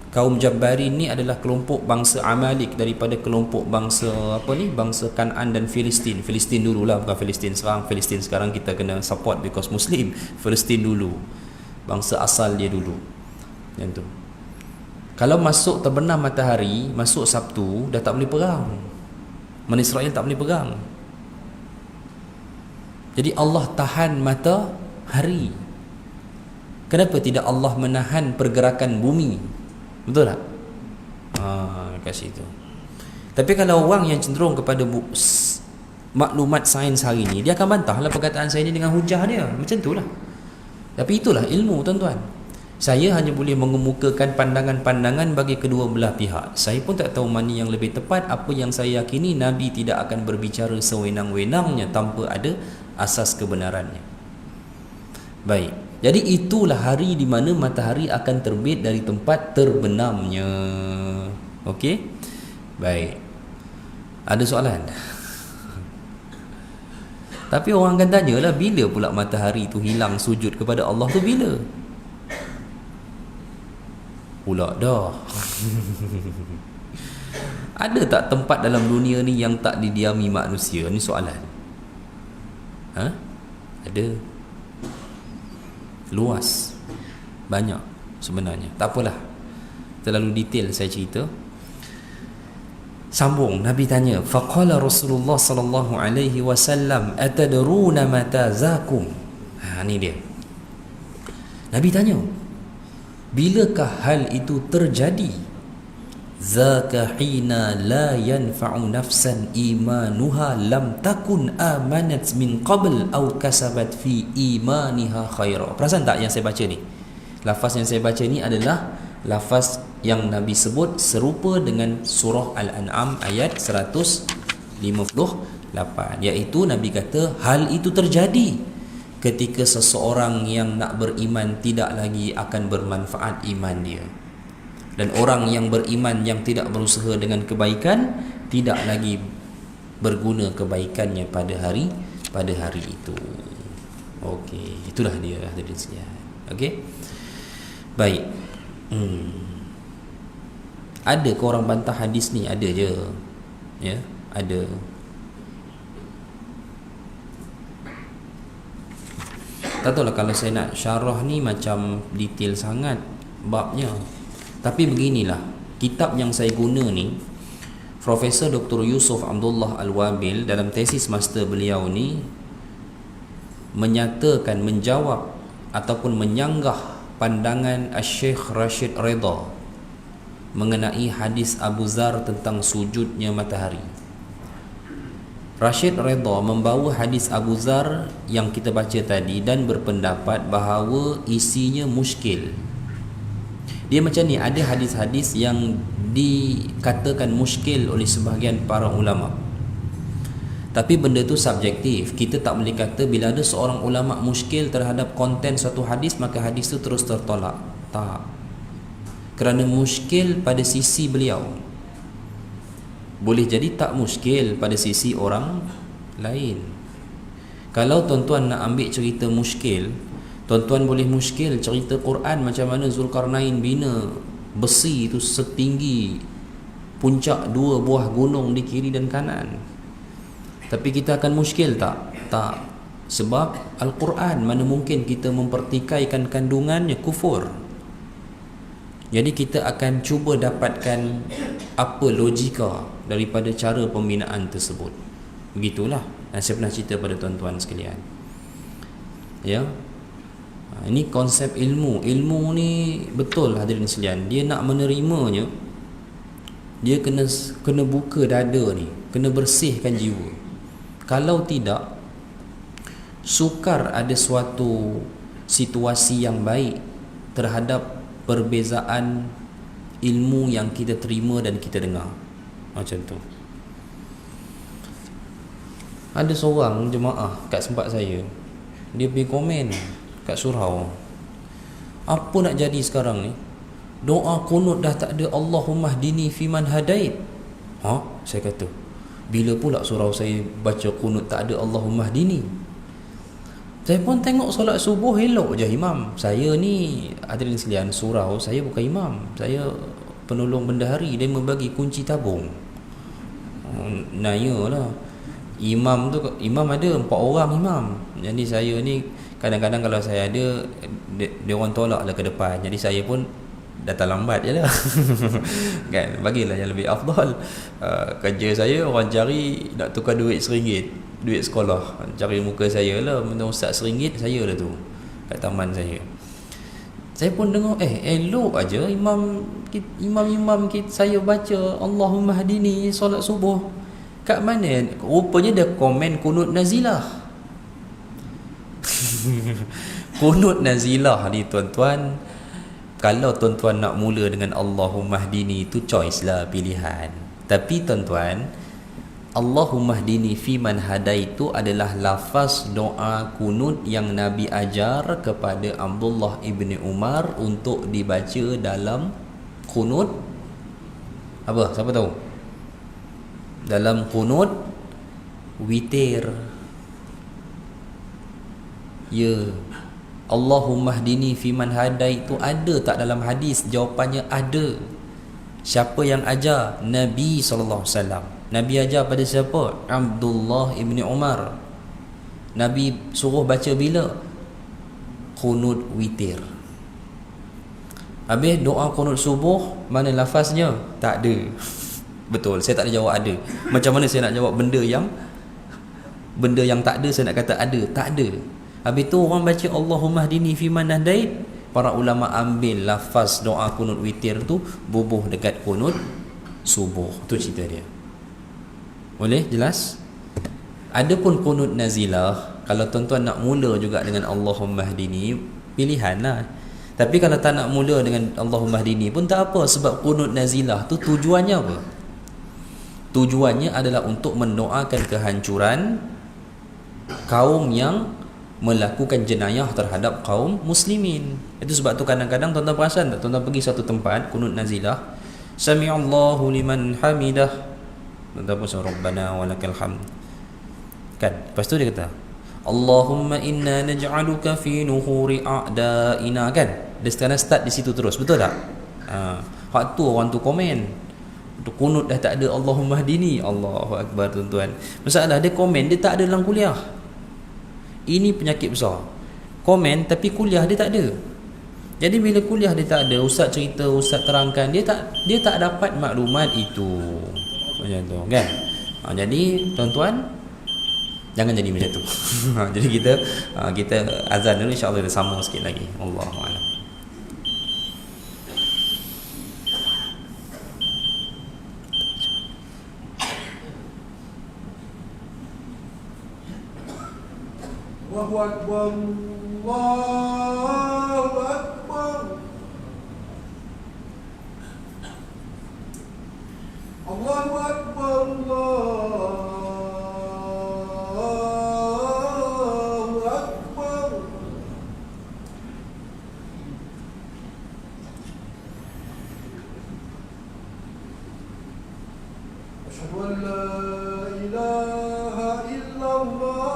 A: Kaum Jabbarin ni adalah kelompok bangsa Amalik daripada kelompok bangsa bangsa Kan'an dan Filistin. Filistin dululah, bukan Filistin sekarang. Filistin sekarang kita kena support because Muslim. Filistin dulu, bangsa asal dia dulu. Yang tu. Kalau masuk terbenam matahari, masuk Sabtu, dah tak boleh perang. Bani Israel tak boleh perang. Jadi Allah tahan matahari. Kenapa tidak Allah menahan pergerakan bumi? Betul tak? Kat situ. Tapi kalau orang yang cenderung kepada maklumat sains hari ni, dia akan bantahlah perkataan saya ni dengan hujah dia. Macam itulah. Tapi itulah ilmu, tuan-tuan. Saya hanya boleh mengemukakan pandangan-pandangan bagi kedua belah pihak. Saya pun tak tahu mana yang lebih tepat. Apa yang saya yakini, Nabi tidak akan berbicara sewenang-wenangnya tanpa ada asas kebenarannya. Baik. Jadi itulah hari di mana matahari akan terbit dari tempat terbenamnya. Okey? Baik. Ada soalan? Tapi orang akan tanyalah, bila pula matahari tu hilang sujud kepada Allah tu bila? Pula dah. Ada tak tempat dalam dunia ni yang tak didiami manusia? Ni soalan. Ada. Luas. Banyak sebenarnya. Tak apalah, terlalu detail saya cerita. Sambung, Nabi tanya, faqala Rasulullah sallallahu alaihi wasallam atadruna mata zakum. Ni dia. Nabi tanya, bilakah hal itu terjadi? Zaka hina la yanfa'u nafsan imanuha lam takun amanat min qabl aw kasabat fi imaniha khaira. Perasan tak yang saya baca ni? Lafaz yang saya baca ni adalah lafaz yang Nabi sebut serupa dengan surah Al-An'am ayat 158. 8, iaitu Nabi kata hal itu terjadi ketika seseorang yang nak beriman tidak lagi akan bermanfaat iman dia, dan orang yang beriman yang tidak berusaha dengan kebaikan tidak lagi berguna kebaikannya pada hari itu. Okey, itulah dia hadirin sekalian. Okey, baik. Ada ke orang bantah hadis ni? Ada je, ya, ada. Tak tahulah kalau saya nak syarah ni macam detail sangat babnya. Tapi beginilah, kitab yang saya guna ni, Profesor Dr. Yusuf Abdullah Al-Wabil dalam tesis master beliau ni menyatakan, menjawab ataupun menyanggah pandangan Syekh Rashid Redha mengenai hadis Abu Zar tentang sujudnya matahari. Rashid Redha membawa hadis Abu Zar yang kita baca tadi dan berpendapat bahawa isinya muskil. Dia macam ni, ada hadis-hadis yang dikatakan muskil oleh sebahagian para ulama. Tapi benda tu subjektif. Kita tak boleh kata bila ada seorang ulama muskil terhadap konten satu hadis maka hadis tu terus tertolak. Tak. Kerana muskil pada sisi beliau, boleh jadi tak muskil pada sisi orang lain. Kalau tuan-tuan nak ambil cerita muskil, tuan-tuan boleh muskil cerita Quran macam mana Zulkarnain bina besi itu setinggi puncak 2 buah gunung di kiri dan kanan. Tapi kita akan muskil tak? Tak. Sebab Al-Quran mana mungkin kita mempertikaikan kandungannya, kufur. Jadi kita akan cuba dapatkan apa logika daripada cara pembinaan tersebut. Begitulah yang saya pernah cerita pada tuan-tuan sekalian. Ya. Ini konsep ilmu. Ilmu ni betul hadirin sekalian, dia nak menerimanya, dia kena buka dada ni, kena bersihkan jiwa. Kalau tidak, sukar ada suatu situasi yang baik terhadap perbezaan ilmu yang kita terima dan kita dengar. Macam tu. Ada seorang jemaah kat tempat saya, dia pergi komen kat surau, apa nak jadi sekarang ni? Doa kunut dah tak ada, Allahumma hdini fiman hadait. Saya kata, bila pula surau saya baca kunut tak ada Allahumma hdini? Saya pun tengok solat subuh elok je imam. Saya ni hadirin sekalian, surau saya bukan imam, saya penolong bendahari, dia membagi kunci tabung. Nayalah, imam tu, imam ada 4 orang imam. Jadi saya ni kadang-kadang kalau saya ada, dia orang tolak lah ke depan. Jadi saya pun datang lambat je lah. Kan, bagilah yang lebih afdal. Kerja saya orang cari nak tukar duit RM1, duit sekolah, cari muka saya lah, benda ustaz RM1 saya lah tu kat taman saya. Saya pun dengar elok aja imam kita, saya baca Allahumma hadini solat subuh. Kat mana? Rupanya dia komen kunut nazilah. Kunut nazilah ni tuan-tuan, kalau tuan-tuan nak mula dengan Allahumma hdini, itu choice lah, pilihan. Tapi tuan-tuan, Allahumma hdini fiman hadaitu adalah lafaz doa kunut yang Nabi ajar kepada Abdullah ibni Umar untuk dibaca dalam kunut apa? Siapa tahu? Dalam kunut witir. Ya. Allahumma hdini fiman hadaitu ada tak dalam hadis? Jawapannya ada. Siapa yang ajar? Nabi SAW. Nabi ajar pada siapa? Abdullah ibni Umar. Nabi suruh baca bila? Kunut witir. Habis doa kunut subuh, mana lafaznya? Tak ada. Betul, saya tak ada jawab ada. Macam mana saya nak jawab benda yang tak ada, saya nak kata ada? Tak ada. Habis tu orang baca Allahumma hdini fiman hadait, para ulama ambil lafaz doa kunut witir tu bubuh dekat kunut subuh. Tu cerita dia. Boleh? Jelas? Adapun kunut nazilah, kalau tuan-tuan nak mula juga dengan Allahumma hdini, pilihan lah. Tapi kalau tak nak mula dengan Allahumma hdini pun tak apa, sebab kunut nazilah tu tujuannya apa? Tujuannya adalah untuk mendoakan kehancuran kaum yang melakukan jenayah terhadap kaum muslimin. Itu sebab tu kadang-kadang tuan-tuan perasan tak, tuan-tuan pergi satu tempat kunut nazilah, sami'allahu liman hamidah, tuan-tuan pun sebut rabbana walakal hamd kan. Lepas tu dia kata Allahumma inna naj'aluka fi nuhuri a'daina kan. Dia sekarang start di situ terus, betul tak? Hak tu orang tu komen. Untuk kunut dah tak ada Allahumma hdini. Allahu akbar tuan-tuan. Masalah dia komen, dia tak ada dalam kuliah. Ini penyakit besar. Komen tapi kuliah dia tak ada. Jadi bila kuliah dia tak ada, ustaz cerita, ustaz terangkan, dia tak dapat maklumat itu. Macam tu kan. Jadi tuan-tuan jangan jadi macam tu. Jadi kita azan dulu, insya-Allah kita sambung sikit lagi. Allahu a'lam.
B: Allahu Akbar, Allahu Akbar, Allahu Akbar, Allahu Akbar. Asyhadu an la ilaha illallah.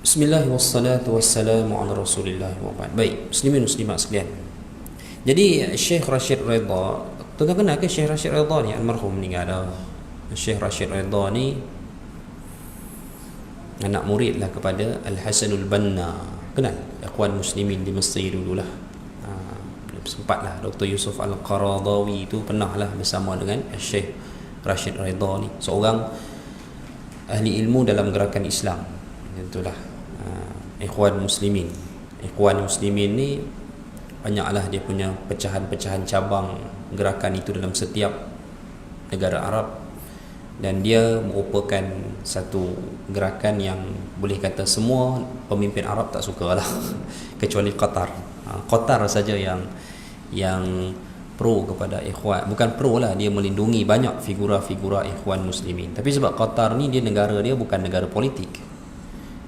A: Bismillah wassalatu wassalamu ala rasulillah wa ba'd. Baik, muslimin muslimat sekalian. Jadi Syekh Rashid Ridha, tuan-tuan kenal ke Syekh Rashid Ridha ni? Almarhum meninggal dah. Syekh Rashid Ridha ni anak murid lah kepada Al-Hasanul Banna. Kenal? Ikhwan muslimin di Mesir dululah. Sempatlah Dr. Yusuf Al-Qaradawi itu pernah lah bersama dengan Syekh Rashid Ridha ni, seorang ahli ilmu dalam gerakan Islam. Itulah Ikhwan Muslimin. Ikhwan Muslimin ni banyaklah dia punya pecahan-pecahan cabang gerakan itu dalam setiap negara Arab, dan dia merupakan satu gerakan yang boleh kata semua pemimpin Arab tak suka lah kecuali Qatar. Qatar saja yang pro kepada ikhwan, bukan pro lah, dia melindungi banyak figura-figura Ikhwan Muslimin. Tapi sebab Qatar ni dia negara dia bukan negara politik,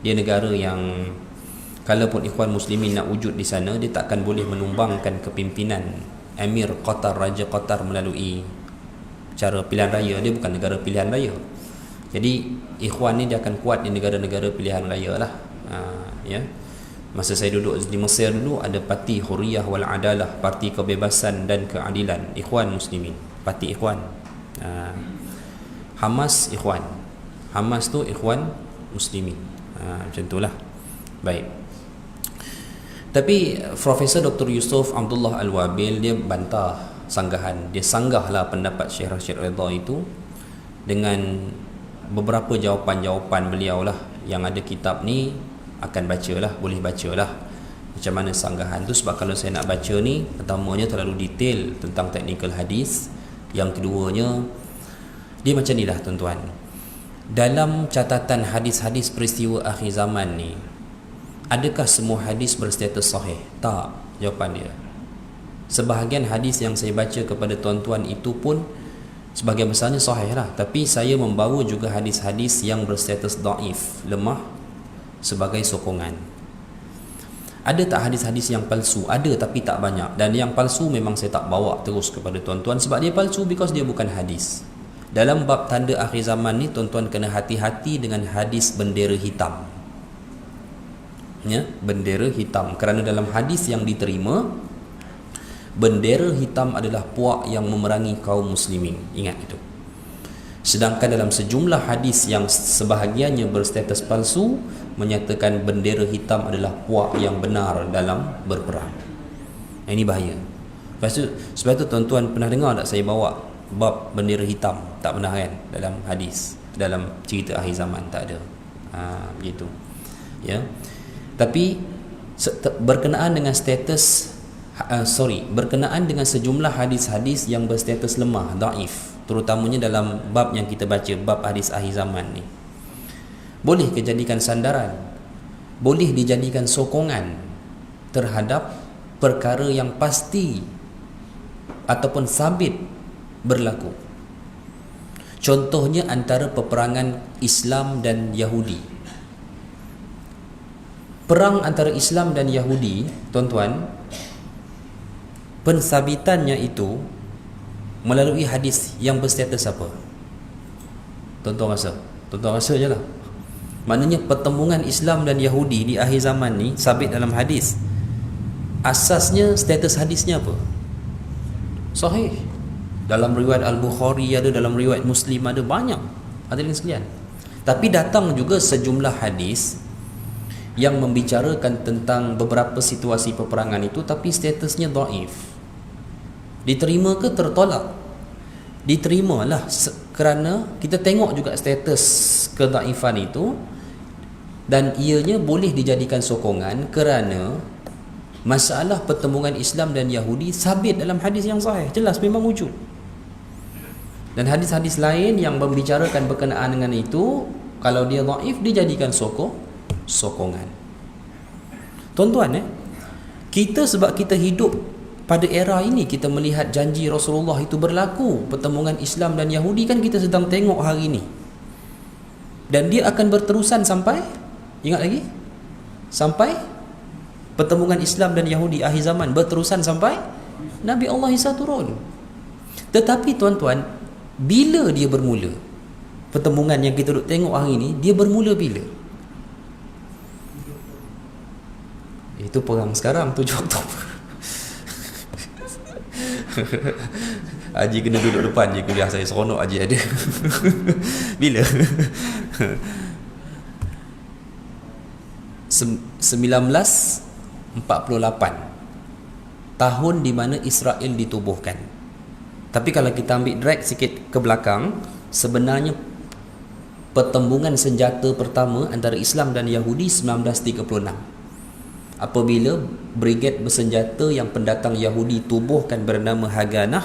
A: dia negara yang kalaupun Ikhwan Muslimin nak wujud di sana, dia takkan boleh menumbangkan kepimpinan Emir Qatar, Raja Qatar melalui cara pilihan raya. Dia bukan negara pilihan raya. Jadi Ikhwan ni dia akan kuat di negara-negara pilihan raya lah. Ya. Masa saya duduk di Mesir dulu, ada Parti Hurriyah wal Adalah, Parti Kebebasan dan Keadilan, Ikhwan Muslimin, Parti Ikhwan. Hamas Ikhwan, Hamas tu Ikhwan Muslimin. Macam itulah. Baik. Tapi Profesor Dr. Yusuf Abdullah Al-Wabil dia bantah sanggahan. Dia sanggahlah pendapat Syekh Rashid Ridha itu dengan beberapa jawapan-jawapan beliau lah. Yang ada kitab ni akan bacalah, boleh bacalah macam mana sanggahan tu. Sebab kalau saya nak baca ni, pertamanya terlalu detail tentang teknikal hadis. Yang keduanya, dia macam ni lah tuan-tuan. Dalam catatan hadis-hadis peristiwa akhir zaman ni, adakah semua hadis berstatus sahih? Tak, jawapan dia. Sebahagian hadis yang saya baca kepada tuan-tuan itu pun sebahagian besarnya sahih lah. Tapi saya membawa juga hadis-hadis yang berstatus daif, lemah, sebagai sokongan. Ada tak hadis-hadis yang palsu? Ada, tapi tak banyak. Dan yang palsu memang saya tak bawa terus kepada tuan-tuan. Sebab dia palsu because dia bukan hadis. Dalam bab tanda akhir zaman ni, tuan-tuan kena hati-hati dengan hadis bendera hitam. Ya, bendera hitam. Kerana dalam hadis yang diterima, bendera hitam adalah puak yang memerangi kaum muslimin. Ingat itu. Sedangkan dalam sejumlah hadis yang sebahagiannya berstatus palsu, menyatakan bendera hitam adalah puak yang benar dalam berperang. Ini bahaya. Sebab itu tuan-tuan pernah dengar tak saya bawa bab bendera hitam? Tak pernah kan dalam hadis, dalam cerita akhir zaman, tak ada. Begitu. Ya. Tapi berkenaan dengan status berkenaan dengan sejumlah hadis-hadis yang berstatus lemah, daif, terutamanya dalam bab yang kita baca, bab hadis akhir zaman ni, boleh dijadikan sandaran, boleh dijadikan sokongan terhadap perkara yang pasti ataupun sabit berlaku. Contohnya antara peperangan Islam dan Yahudi. Perang antara Islam dan Yahudi, tuan-tuan, pensabitannya itu melalui hadis yang berstatus apa? Tuan-tuan rasa? Tuan-tuan rasa je lah. Maknanya pertembungan Islam dan Yahudi di akhir zaman ni sabit dalam hadis. Asasnya, status hadisnya apa? Sahih. Dalam riwayat Al-Bukhari ada, dalam riwayat Muslim ada, banyak. Hadirin sekalian. Tapi datang juga sejumlah hadis yang membicarakan tentang beberapa situasi peperangan itu, tapi statusnya dhaif. Diterima ke tertolak? Diterimalah, kerana kita tengok juga status kedaifan itu, dan ianya boleh dijadikan sokongan kerana masalah pertembungan Islam dan Yahudi sabit dalam hadis yang sahih, jelas memang wujud. Dan hadis-hadis lain yang membicarakan berkenaan dengan itu, kalau dia dhaif, dijadikan sokongan. Tuan-tuan, kita sebab kita hidup pada era ini, kita melihat janji Rasulullah itu berlaku, pertembungan Islam dan Yahudi kan kita sedang tengok hari ini, dan dia akan berterusan sampai, ingat lagi, sampai pertembungan Islam dan Yahudi akhir zaman, berterusan sampai Nabi Allah Isa turun. Tetapi tuan-tuan, bila dia bermula? Pertembungan yang kita duk tengok hari ini, dia bermula bila? Itu perang sekarang, 7 Oktober. Haji kena duduk depan je kuliah saya, seronok Haji ada. Bila? 1948, tahun di mana Israel ditubuhkan. Tapi kalau kita ambil drag sikit ke belakang, sebenarnya pertembungan senjata pertama antara Islam dan Yahudi 1936, apabila brigade bersenjata yang pendatang Yahudi tubuhkan bernama Haganah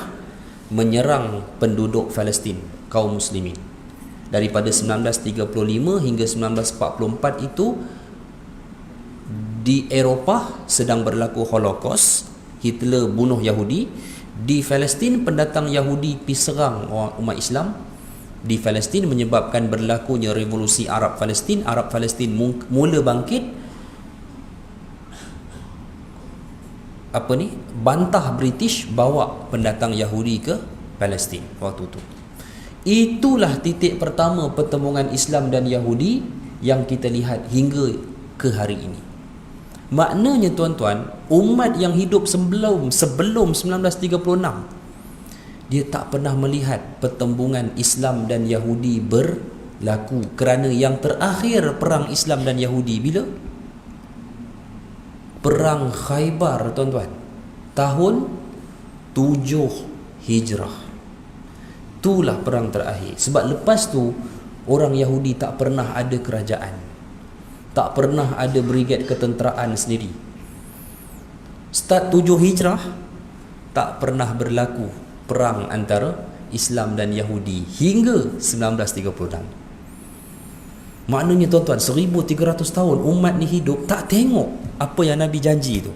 A: menyerang penduduk Palestin, kaum muslimin. Daripada 1935 hingga 1944 itu di Eropah sedang berlaku Holocaust, Hitler bunuh Yahudi. Di Palestin pendatang Yahudi pergi serang umat Islam di Palestin, menyebabkan berlakunya revolusi Arab Palestin. Arab Palestin mula bangkit. bantah British bawa pendatang Yahudi ke Palestin waktu tu. Itulah titik pertama pertemuan Islam dan Yahudi yang kita lihat hingga ke hari ini. Maknanya tuan-tuan, umat yang hidup sebelum 1936, dia tak pernah melihat pertembungan Islam dan Yahudi berlaku, kerana yang terakhir perang Islam dan Yahudi bila? Perang Khaybar, tuan-tuan, tahun 7 Hijrah. Itulah perang terakhir. Sebab lepas tu orang Yahudi tak pernah ada kerajaan, tak pernah ada brigad ketenteraan sendiri. Start 7 Hijrah tak pernah berlaku perang antara Islam dan Yahudi hingga 1936. Maknanya tuan-tuan, 1300 tahun umat ni hidup tak tengok apa yang Nabi janji tu.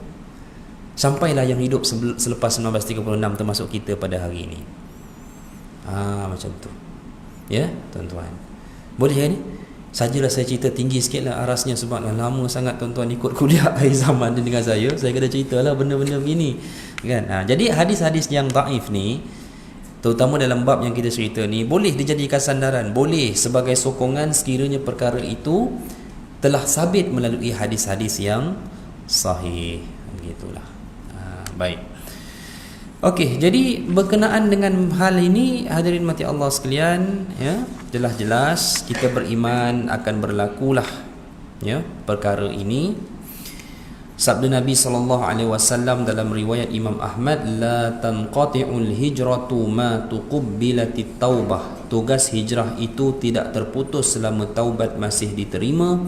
A: Sampailah yang hidup selepas 1936 termasuk kita pada hari ini. Macam tu. Ya, tuan-tuan. Boleh kan ni? Sajalah saya cerita tinggi sikit lah arasnya, sebab lama sangat tuan-tuan ikut kuliah akhir zaman dengan saya kena ceritalah benda-benda begini kan. Jadi hadis-hadis yang daif ni, terutama dalam bab yang kita cerita ni, boleh dijadikan sandaran, boleh sebagai sokongan sekiranya perkara itu telah sabit melalui hadis-hadis yang sahih. Begitulah. Baik. Okey, jadi berkenaan dengan hal ini, hadirin mati Allah sekalian, ya, jelas-jelas kita beriman akan berlakulah ya perkara ini. Sabda Nabi SAW dalam riwayat Imam Ahmad, la tanqati'ul hijratu ma tuqubbilatit taubah. Tugas hijrah itu tidak terputus selama taubat masih diterima.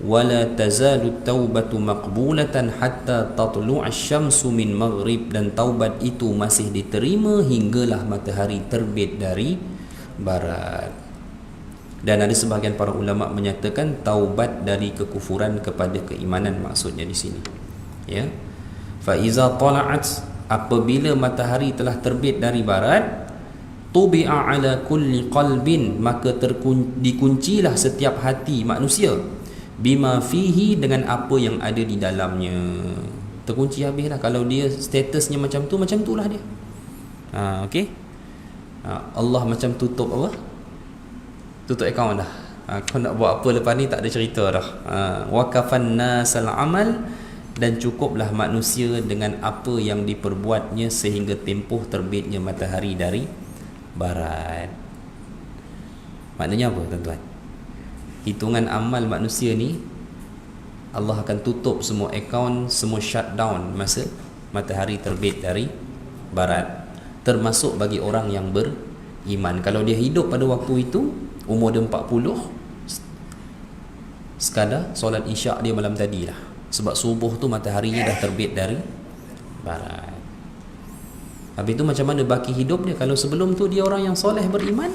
A: Wala tazalu taubatu maqbulatan hatta tatlu'a syamsu min maghrib. Dan taubat itu masih diterima hinggalah matahari terbit dari barat. Dan ada sebahagian para ulama menyatakan taubat dari kekufuran kepada keimanan maksudnya di sini. Ya. Fa iza tala'at, apabila matahari telah terbit dari barat, tubi'a ala kulli qalbin, maka dikuncilah setiap hati manusia, bima fihi, dengan apa yang ada di dalamnya. Terkunci habislah. Kalau dia statusnya macam tu, macam itulah dia. Okey. Allah macam tutup apa? Tutup akaun dah. Kau nak buat apa lepas ni tak ada cerita dah. Waqafan nasal amal, dan cukuplah manusia dengan apa yang diperbuatnya sehingga tempoh terbitnya matahari dari barat. Maknanya apa tuan-tuan? Hitungan amal manusia ni Allah akan tutup semua akaun, semua shutdown masa matahari terbit dari barat, termasuk bagi orang yang beriman. Kalau dia hidup pada waktu itu, umur dia 40, sekadar solat isyak dia malam tadi lah, sebab subuh tu mataharinya dah terbit dari barat. Habis tu macam mana baki hidup dia? Kalau sebelum tu dia orang yang soleh beriman,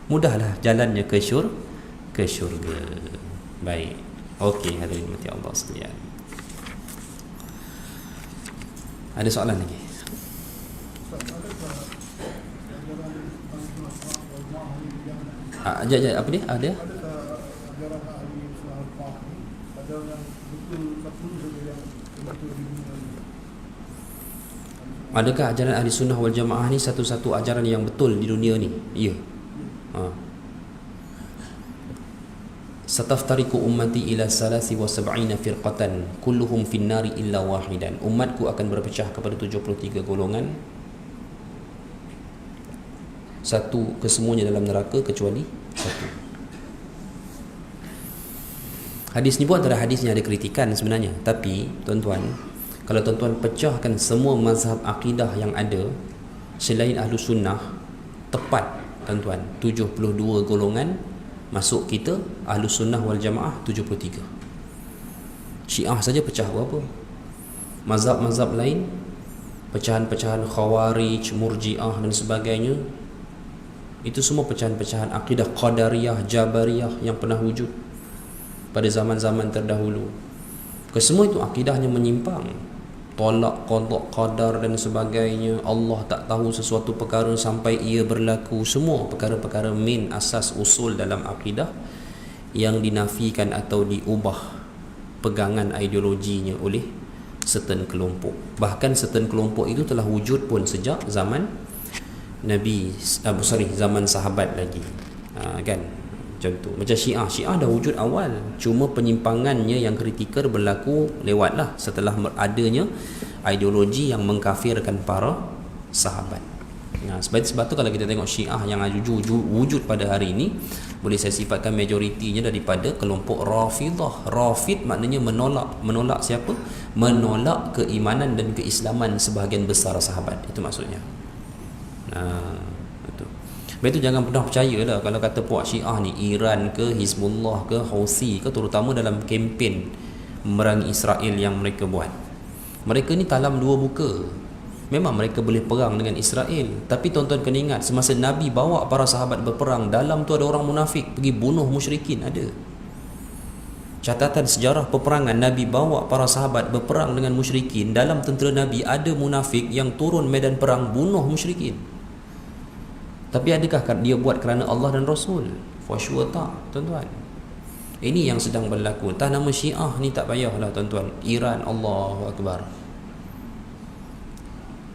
A: mudahlah jalannya ke syurga. Baik. Okey, hadirin mati Allah sekalian. Ada soalan lagi? Apa dia? Ada? Adakah ajaran ahli sunnah wal jamaah ni satu-satu ajaran yang betul di dunia ni? Ya. Sataftariqu ummati ila 73 firqatan kulluhum finnari illa wahidan. Umatku akan berpecah kepada 73 golongan, satu kesemuanya dalam neraka kecuali satu. Hadis ni pun antara hadis yang ada kritikan sebenarnya, tapi tuan-tuan, kalau tuan-tuan pecahkan semua mazhab akidah yang ada selain ahlu sunnah, tepat tuan-tuan, 72 golongan masuk kita, ahlu sunnah wal jamaah 73. Syiah saja pecah berapa? Mazhab-mazhab lain, pecahan-pecahan Khawarij, Murji'ah dan sebagainya, itu semua pecahan-pecahan akidah Qadariyah, Jabariyah yang pernah wujud pada zaman-zaman terdahulu. Kesemua itu akidahnya menyimpang. Tolak, qada, qadar dan sebagainya. Allah tak tahu sesuatu perkara sampai ia berlaku. Semua perkara-perkara min, asas, usul dalam akidah yang dinafikan atau diubah pegangan ideologinya oleh certain kelompok. Bahkan certain kelompok itu telah wujud pun sejak zaman zaman sahabat lagi. Kan? Macam tu. Macam Syiah dah wujud awal, cuma penyimpangannya yang kritikal berlaku lewatlah setelah adanya ideologi yang mengkafirkan para sahabat. Sebab tu kalau kita tengok Syiah yang wujud pada hari ini, boleh saya sifatkan majoritinya daripada kelompok Rafidah. Rafid maknanya menolak siapa? Menolak keimanan dan keislaman sebahagian besar sahabat. Itu maksudnya. Sebab itu jangan pernah percayalah kalau kata puak Syiah ni, Iran ke, Hizbullah ke, Houthi ke, terutama dalam kempen memerangi Israel yang mereka buat. Mereka ni talam dua buka. Memang mereka boleh perang dengan Israel, tapi tuan-tuan kena ingat, semasa Nabi bawa para sahabat berperang, dalam tu ada orang munafik pergi bunuh musyrikin, ada. Catatan sejarah peperangan, Nabi bawa para sahabat berperang dengan musyrikin, dalam tentera Nabi ada munafik yang turun medan perang bunuh musyrikin. Tapi adakah dia buat kerana Allah dan Rasul? For sure tak, tuan-tuan. Ini yang sedang berlaku. Entah nama Syiah ni tak payahlah, tuan-tuan. Iran, Allahu Akbar.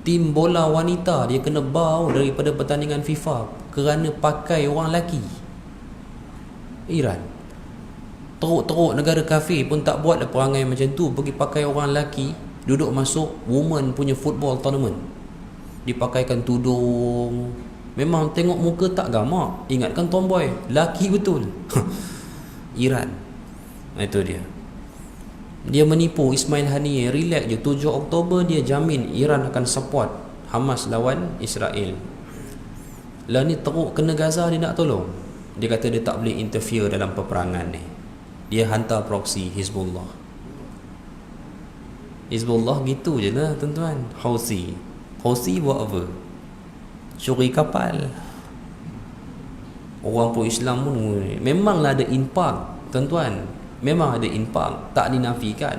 A: Tim bola wanita dia kena bau daripada pertandingan FIFA kerana pakai orang lelaki. Iran. Teruk-teruk negara kafir pun tak buat perangai macam tu, pergi pakai orang lelaki duduk masuk woman punya football tournament. Dipakaikan tudung. Memang tengok muka tak gamak. Ingatkan tomboy, laki betul. Iran. Itu dia. Dia menipu Ismail Haniyeh. Relax je, 7 Oktober dia jamin Iran akan support Hamas lawan Israel. Lah ni teruk kena Gaza, dia nak tolong. Dia kata dia tak boleh interfere dalam peperangan ni. Dia hantar proxy Hizbullah. Hizbullah gitu je lah, tuan-tuan. Houthi buat apa? Curi kapal. Orang pun Islam pun memanglah ada infak, tuan-tuan. Memang ada infak, tak dinafikan.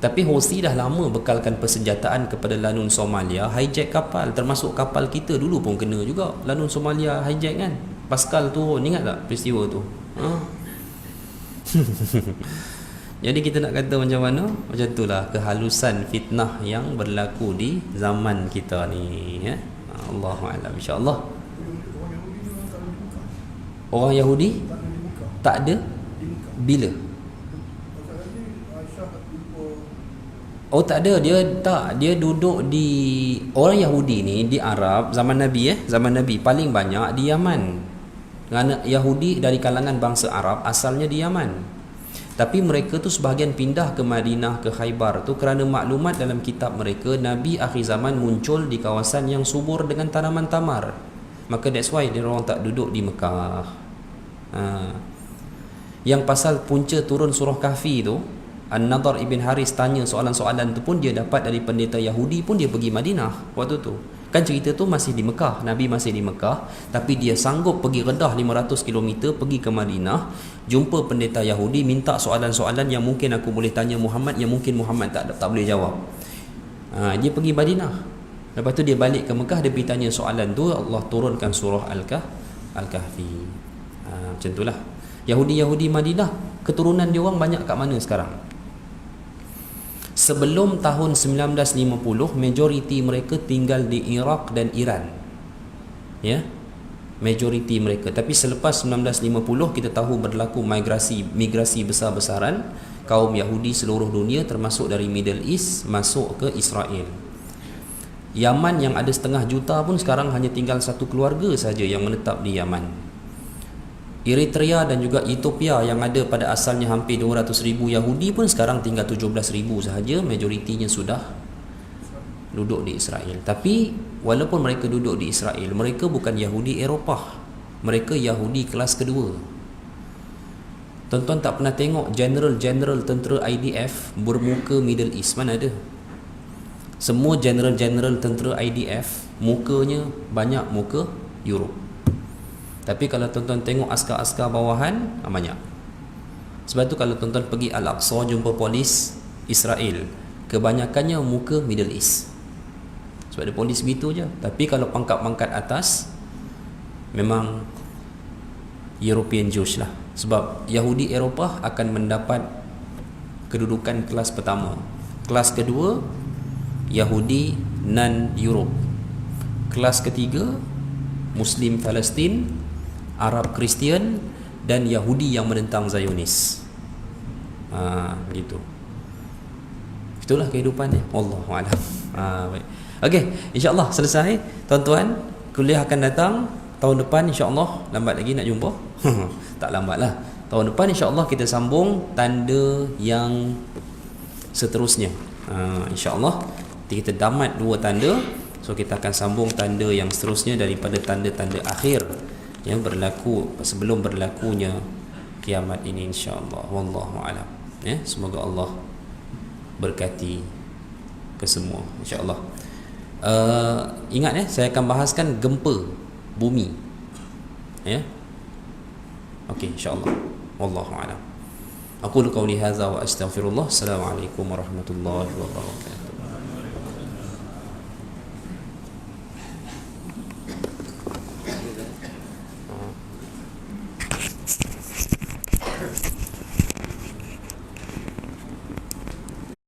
A: Tapi Houthi dah lama bekalkan persenjataan kepada Lanun Somalia, hijack kapal, termasuk kapal kita dulu pun kena juga. Lanun Somalia hijack kan, Pascal turun, ingat tak peristiwa tu? Jadi kita nak kata macam mana? Macam itulah kehalusan fitnah yang berlaku di zaman kita ni, ya. Allahu'alam, insya-Allah. Orang Yahudi tak ada bila? Oh tak ada, dia duduk di, orang Yahudi ni di Arab zaman Nabi, zaman Nabi paling banyak di Yaman. Kerana Yahudi dari kalangan bangsa Arab asalnya di Yaman. Tapi mereka tu sebahagian pindah ke Madinah, ke Khaybar tu kerana maklumat dalam kitab mereka Nabi akhir zaman muncul di kawasan yang subur dengan tanaman tamar. Maka that's why dia orang tak duduk di Mekah. Yang pasal punca turun surah Kahfi tu, An-Nadhr ibn Haris tanya soalan-soalan tu pun dia dapat dari pendeta Yahudi pun dia pergi Madinah waktu tu. Kan cerita tu masih di Mekah, Nabi masih di Mekah, tapi dia sanggup pergi redah 500 km pergi ke Madinah, jumpa pendeta Yahudi, minta soalan-soalan yang mungkin aku boleh tanya Muhammad, yang mungkin Muhammad tak boleh jawab. Dia pergi Madinah. Lepas tu dia balik ke Mekah, dia pergi tanya soalan tu, Allah turunkan surah Al-Kahfi. Macam itulah. Yahudi Madinah, keturunan dia orang banyak kat mana sekarang? Sebelum tahun 1950, majoriti mereka tinggal di Iraq dan Iran. Ya. Majoriti mereka. Tapi selepas 1950 kita tahu berlaku migrasi besar-besaran kaum Yahudi seluruh dunia termasuk dari Middle East masuk ke Israel. Yaman yang ada 500,000 juta pun sekarang hanya tinggal satu keluarga saja yang menetap di Yaman. Eritrea dan juga Ethiopia yang ada pada asalnya hampir 200,000 Yahudi pun sekarang tinggal 17,000 sahaja, majoritinya sudah duduk di Israel. Tapi walaupun mereka duduk di Israel, mereka bukan Yahudi Eropah, mereka Yahudi kelas kedua. Tuan-tuan tak pernah tengok general-general tentera IDF bermuka Middle East, mana ada? Semua general-general tentera IDF mukanya banyak muka Europe. Tapi kalau tuan-tuan tengok askar-askar bawahan, banyak. Sebab tu kalau tuan-tuan pergi Al-Aqsa jumpa polis Israel, kebanyakannya muka Middle East. Sebab ada polis begitu je. Tapi kalau pangkat-pangkat atas, memang European Jews lah. Sebab Yahudi Eropah akan mendapat kedudukan kelas pertama. Kelas kedua, Yahudi non-Europe. Kelas ketiga, Muslim Palestin, Arab Kristian, dan Yahudi yang menentang Zionis. Begitu. Itulah kehidupannya. Wallahu a'lam. Baik. Okey, insya-Allah selesai. Tuan-tuan, kuliah akan datang tahun depan insya-Allah. Lambat lagi nak jumpa? Tak lambatlah. Tahun depan insya-Allah kita sambung tanda yang seterusnya. Insya-Allah kita tamat 2 tanda. So kita akan sambung tanda yang seterusnya daripada tanda-tanda akhir yang berlaku sebelum berlakunya kiamat ini insya-Allah. Wallahu a'lam. Ya, semoga Allah berkati kesemua insya-Allah. Ingat saya akan bahaskan gempa bumi. Ya. Okey, insya-Allah. Wallahu a'lam. Aqulu qawli hadza wa astaghfirullah. Assalamualaikum warahmatullahi wabarakatuh.